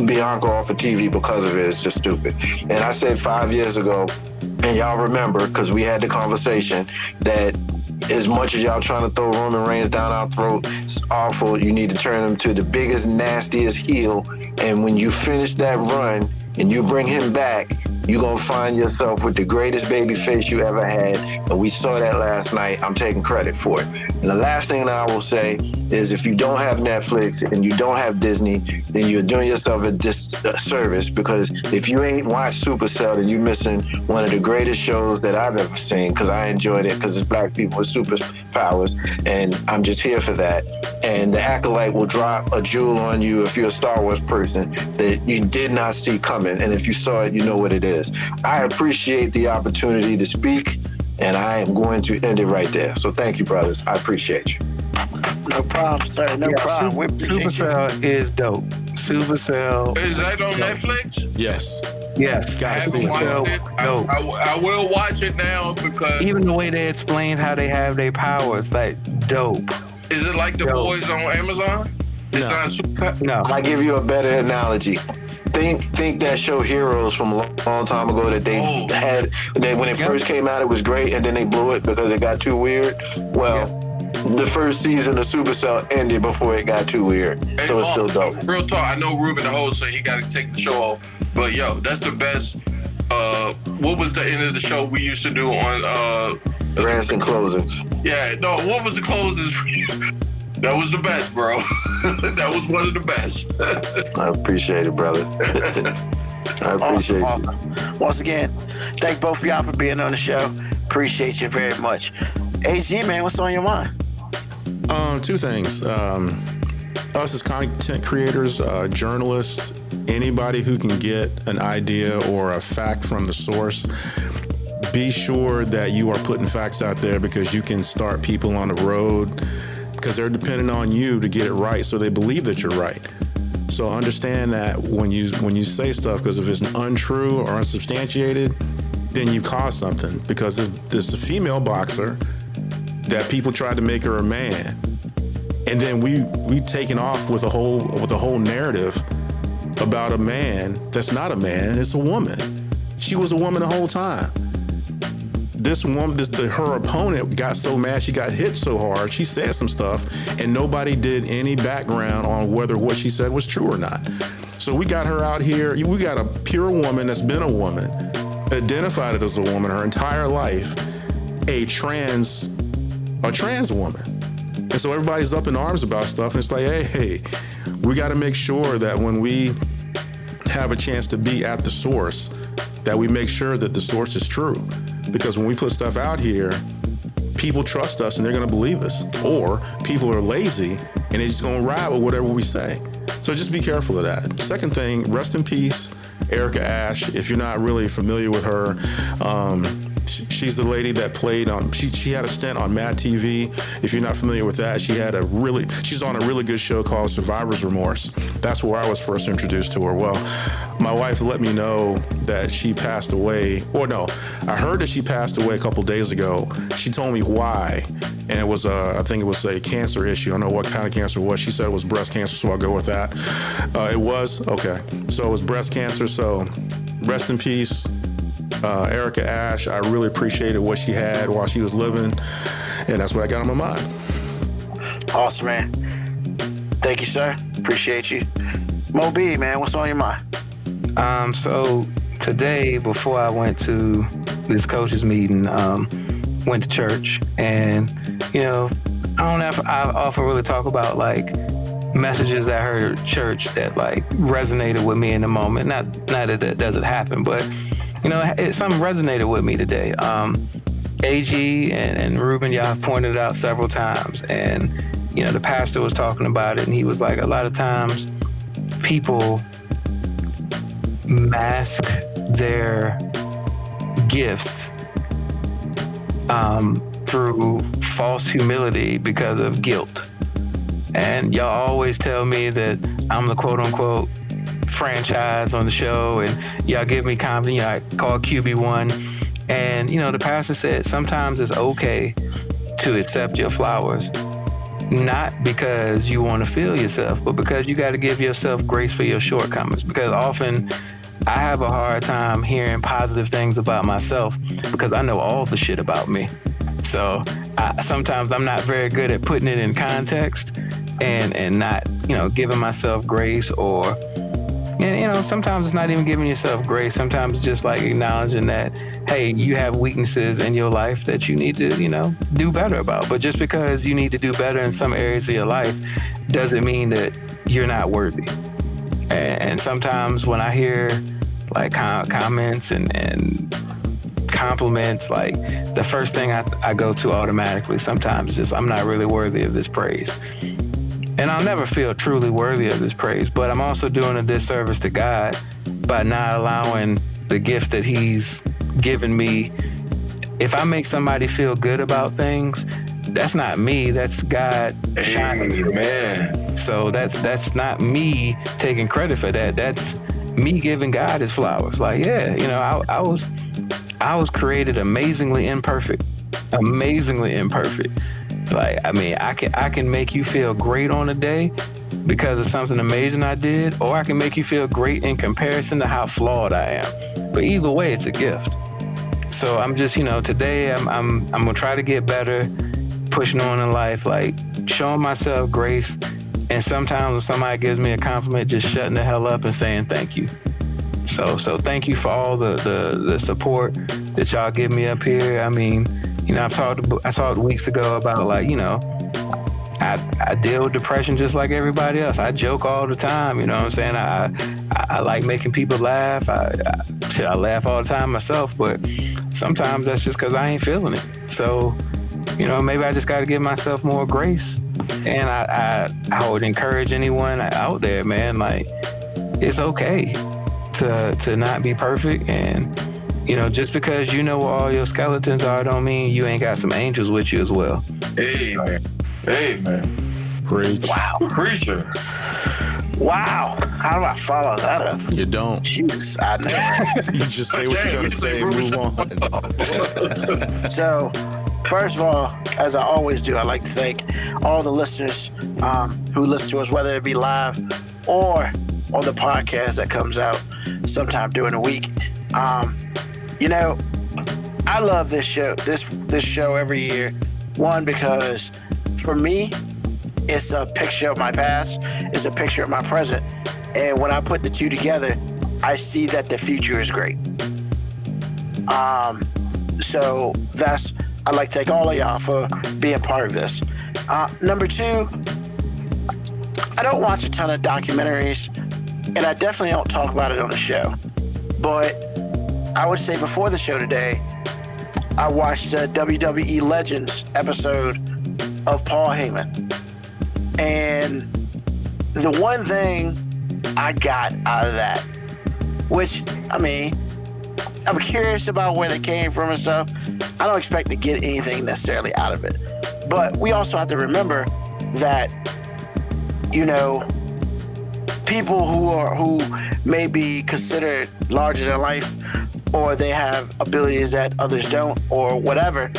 Bianca off of TV because of it is just stupid. And I said 5 years ago, and y'all remember, because we had the conversation, that as much as y'all trying to throw Roman Reigns down our throat, it's awful. You need to turn him to the biggest, nastiest heel. And when you finish that run and you bring him back, you're going to find yourself with the greatest baby face you ever had. And we saw that last night. I'm taking credit for it. And the last thing that I will say is if you don't have Netflix and you don't have Disney, then you're doing yourself a disservice, because if you ain't watched Supercell, then you're missing one of the greatest shows that I've ever seen, because I enjoyed it because it's black people with superpowers, and I'm just here for that. And the Acolyte will drop a jewel on you if you're a Star Wars person that you did not see coming. And if you saw it, you know what it is. I appreciate the opportunity to speak. And I am going to end it right there. So thank you, brothers. I appreciate you. No problem, sir. No problem. We appreciate Supercell is dope. Supercell. Is that on Netflix? Yes. Yes. I haven't watched it. I will watch it now because even the way they explain how they have their powers, like dope. Is it like The Boys on Amazon? It's No. not a super. No. I'll give you a better analogy. Think that show Heroes from a long time ago that they had. That when it first came out, it was great, and then they blew it because it got too weird. Well, the first season of Supercell ended before it got too weird, so it's still dope. Real talk. I know Ruben the host, so he got to take the show off. But yo, that's the best. What was the end of the show we used to do on Grants and closings. Yeah, no. What was the closings? That was the best, bro. That was one of the best. I appreciate it, brother. I appreciate you. Awesome. Once again, thank both of y'all for being on the show. Appreciate you very much. AG, man, what's on your mind? Two things. Us as content creators, journalists, anybody who can get an idea or a fact from the source, be sure that you are putting facts out there because you can start people on the road because they're depending on you to get it right so they believe that you're right. So understand that when you say stuff, because if it's untrue or unsubstantiated, then you cause something. Because there's a female boxer that people tried to make her a man, and then we taken off with a whole narrative about a man that's not a man, it's a woman. She was a woman the whole time. This woman, her opponent got so mad, she got hit so hard, she said some stuff, and nobody did any background on whether what she said was true or not. So we got her out here, we got a pure woman that's been a woman, identified as a woman her entire life, a trans woman. And so everybody's up in arms about stuff, and it's like, hey, we got to make sure that when we have a chance to be at the source, that we make sure that the source is true. Because when we put stuff out here, people trust us and they're going to believe us. Or people are lazy and they're just going to ride with whatever we say. So just be careful of that. Second thing, rest in peace, Erica Ash. If you're not really familiar with her, she's the lady that played on, she had a stint on Mad TV. If you're not familiar with that, she's on a really good show called Survivor's Remorse. That's where I was first introduced to her. Well, my wife let me know that she passed away. I heard that she passed away a couple days ago. She told me why. And it was I think it was a cancer issue. I don't know what kind of cancer it was. She said it was breast cancer, so I'll go with that. It was? Okay. So it was breast cancer. So rest in peace, Erica Ash. I really appreciated what she had while she was living, and that's what I got on my mind. Awesome, man. Thank you, sir. Appreciate you. Mo B, man, what's on your mind? So today, before I went to this coaches meeting, went to church, and I often really talk about like messages I heard at church that like resonated with me in the moment. Not that it doesn't happen, but something resonated with me today. AG and Ruben, y'all have pointed it out several times, and the pastor was talking about it, and he was like, a lot of times people mask their gifts through false humility because of guilt. And y'all always tell me that I'm the quote unquote franchise on the show, and y'all give me confidence. I call QB1, and the pastor said sometimes it's okay to accept your flowers, not because you want to feel yourself, but because you got to give yourself grace for your shortcomings. Because often I have a hard time hearing positive things about myself because I know all the shit about me. So sometimes I'm not very good at putting it in context and not, giving myself grace, or, sometimes it's not even giving yourself grace. Sometimes it's just like acknowledging that, hey, you have weaknesses in your life that you need to, do better about. But just because you need to do better in some areas of your life doesn't mean that you're not worthy. And sometimes when I hear like comments and compliments, like the first thing I go to automatically sometimes is just, I'm not really worthy of this praise. And I'll never feel truly worthy of this praise, but I'm also doing a disservice to God by not allowing the gifts that he's given me if I make somebody feel good about things, that's not me. That's God shining through. Man. So that's not me taking credit for that. That's me giving God his flowers. Like, yeah, you know, I was created amazingly imperfect. Like, I mean, I can make you feel great on a day because of something amazing I did, or I can make you feel great in comparison to how flawed I am. But either way, it's a gift. So I'm just, you know, today I'm gonna try to get better, pushing on in life, like showing myself grace. And sometimes when somebody gives me a compliment, just shutting the hell up and saying thank you. So thank you for all the support that y'all give me up here. I mean, you know, I talked weeks ago about, like, you know, I deal with depression just like everybody else. I joke all the time, you know what I'm saying? I like making people laugh. I laugh all the time myself, but sometimes that's just because I ain't feeling it. So, you know, maybe I just got to give myself more grace. And I would encourage anyone out there, man, like, it's okay to not be perfect. And, you know, just because you know where all your skeletons are don't mean you ain't got some angels with you as well. Amen. Preach. Wow. Preacher. Wow. How do I follow that up? You don't. Jesus, I know. You just say what you're going to say and move on. So, first of all, as I always do, I'd like to thank all the listeners who listen to us, whether it be live or on the podcast that comes out sometime during the week. You know, I love this show. This show every year. One, because for me, it's a picture of my past. It's a picture of my present. And when I put the two together, I see that the future is great. So I'd like to thank all of y'all for being part of this. Number two, I don't watch a ton of documentaries, and I definitely don't talk about it on the show. But I would say before the show today, I watched a WWE Legends episode of Paul Heyman. And the one thing I got out of that, which, I mean, I'm curious about where they came from and stuff. I don't expect to get anything necessarily out of it. But we also have to remember that, you know, people who may be considered larger than life, or they have abilities that others don't, or whatever,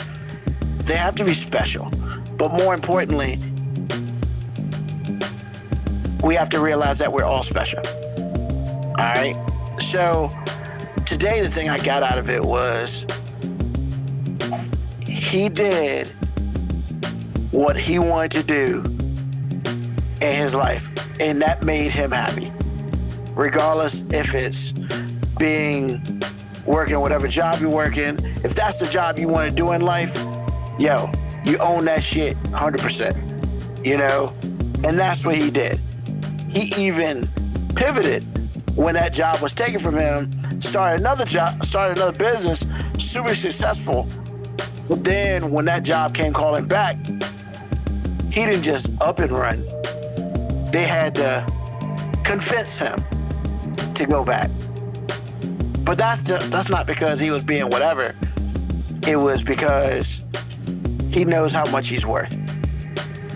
they have to be special. But more importantly, we have to realize that we're all special. All right? So today, the thing I got out of it was he did what he wanted to do in his life, and that made him happy. Regardless if it's working whatever job you're working, if that's the job you want to do in life, yo, you own that shit 100%, you know? And that's what he did. He even pivoted when that job was taken from him, started another business, super successful. But then when that job came calling back, he didn't just up and run. They had to convince him to go back. But that's not because he was being whatever. It was because he knows how much he's worth.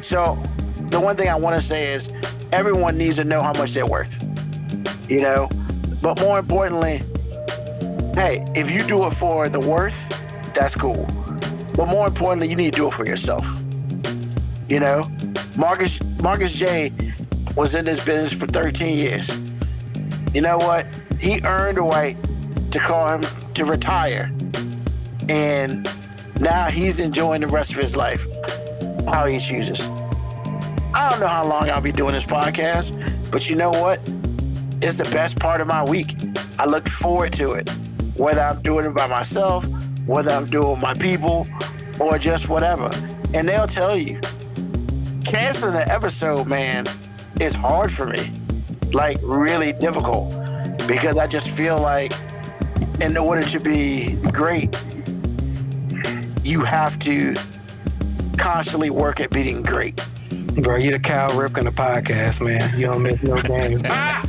So the one thing I want to say is everyone needs to know how much they're worth, you know? But more importantly, hey, if you do it for the worth, that's cool. But more importantly, you need to do it for yourself. You know, Marcus J was in this business for 13 years. You know what? He earned a right to call him to retire. And now he's enjoying the rest of his life how he chooses. I don't know how long I'll be doing this podcast, but you know what? It's the best part of my week. I look forward to it. Whether I'm doing it by myself, whether I'm doing it with my people, or just whatever. And they'll tell you, canceling an episode, man, is hard for me. Like, really difficult. Because I just feel like in order to be great, you have to constantly work at being great. Bro, you're the Cal Ripken of podcast, man. You don't miss no games. Man,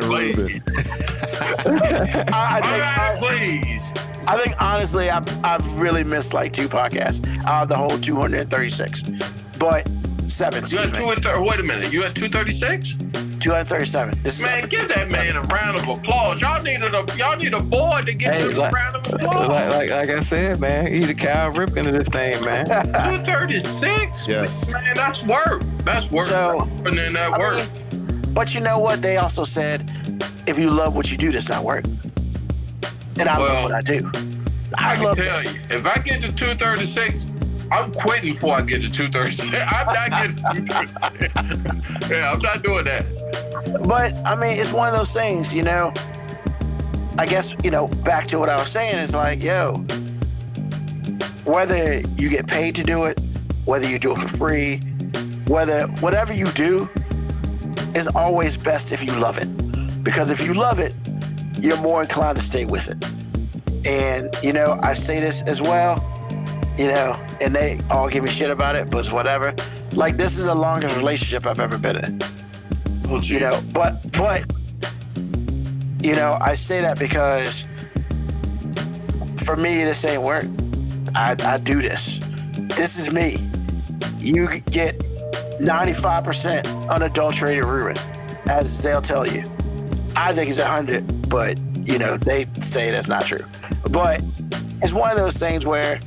Ruben. Please. I think honestly, I've really missed like 2 podcasts out of the whole 236, but 7. You had wait a minute. You had 236? 237. Man, give that man a round of applause. Y'all need a board to give him a round of applause. Like I said, man, he the Cal Ripken of this thing, man. 236? Yes. Man, that's work. That's work. So, Putting in that work. But you know what? They also said, if you love what you do, that's not work. And I love what I do. I can tell you, if I get to 236, I'm quitting before I get to 236. I'm not getting to 236. Yeah, I'm not doing that. But, I mean, it's one of those things, you know. I guess, you know, back to what I was saying is like, yo, whether you get paid to do it, whether you do it for free, whatever you do is always best if you love it. Because if you love it, you're more inclined to stay with it. And, you know, I say this as well, you know, and they all give me shit about it, but it's whatever. Like, this is the longest relationship I've ever been in. Oh, you know, but, you know, I say that because for me, this ain't work. I do this. This is me. You get 95% unadulterated Ruben, as they'll tell you. I think it's 100, but, you know, they say that's not true. But it's one of those things where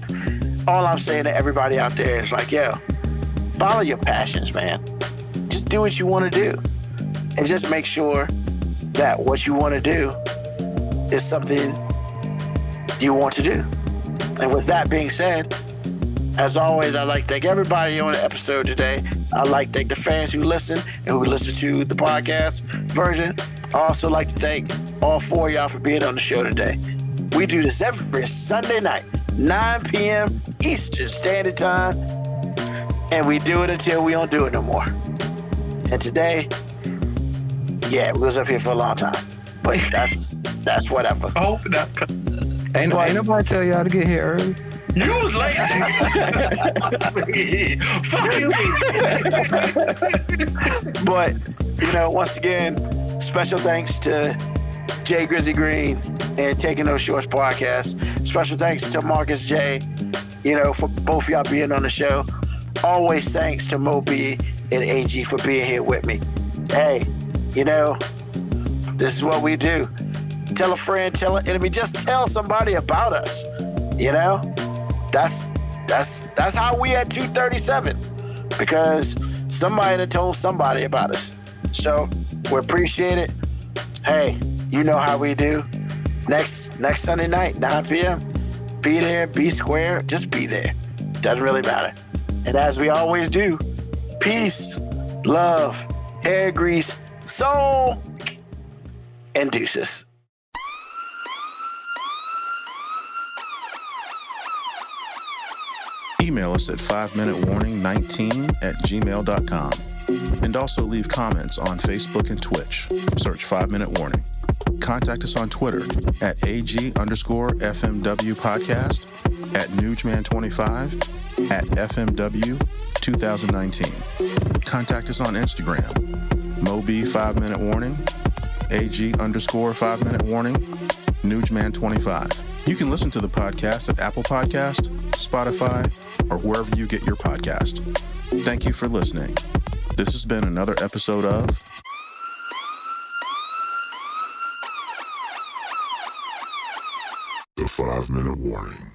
all I'm saying to everybody out there is like, yo, follow your passions, man. Just do what you want to do. And just make sure that what you want to do is something you want to do. And with that being said, as always, I'd like to thank everybody on the episode today. I'd like to thank the fans who listen and who listen to the podcast version. I also like to thank all 4 of y'all for being on the show today. We do this every Sunday night, 9 p.m. Eastern Standard Time, and we do it until we don't do it no more. And today, yeah, we was up here for a long time, but that's whatever. I hope not. Ain't nobody tell y'all to get here early. You was late. Fuck you. But, you know, once again, special thanks to Jay Grizzy Green and Taking Those Shorts podcast. Special thanks to Marcus J, you know, for both y'all being on the show. Always thanks to Mo B and AG for being here with me. Hey, you know, this is what we do. Tell a friend, tell an enemy, just tell somebody about us. You know? That's how we at 237, because somebody that told somebody about us. So we appreciate it. Hey, you know how we do. Next Sunday night, 9 p.m. Be there, be square, just be there. Doesn't really matter. And as we always do, peace, love, hair grease, soul, and deuces. Email us at 5minutewarning19@gmail.com. And also leave comments on Facebook and Twitch. Search 5 Minute Warning. Contact us on Twitter at AG_FMW Podcast, at Newsman25, at FMW 2019. Contact us on Instagram, Moby 5 Minute Warning, AG_5 Minute Warning, Newsman25. You can listen to the podcast at Apple Podcast, Spotify, or wherever you get your podcast. Thank you for listening. This has been another episode of The 5 Minute Warning.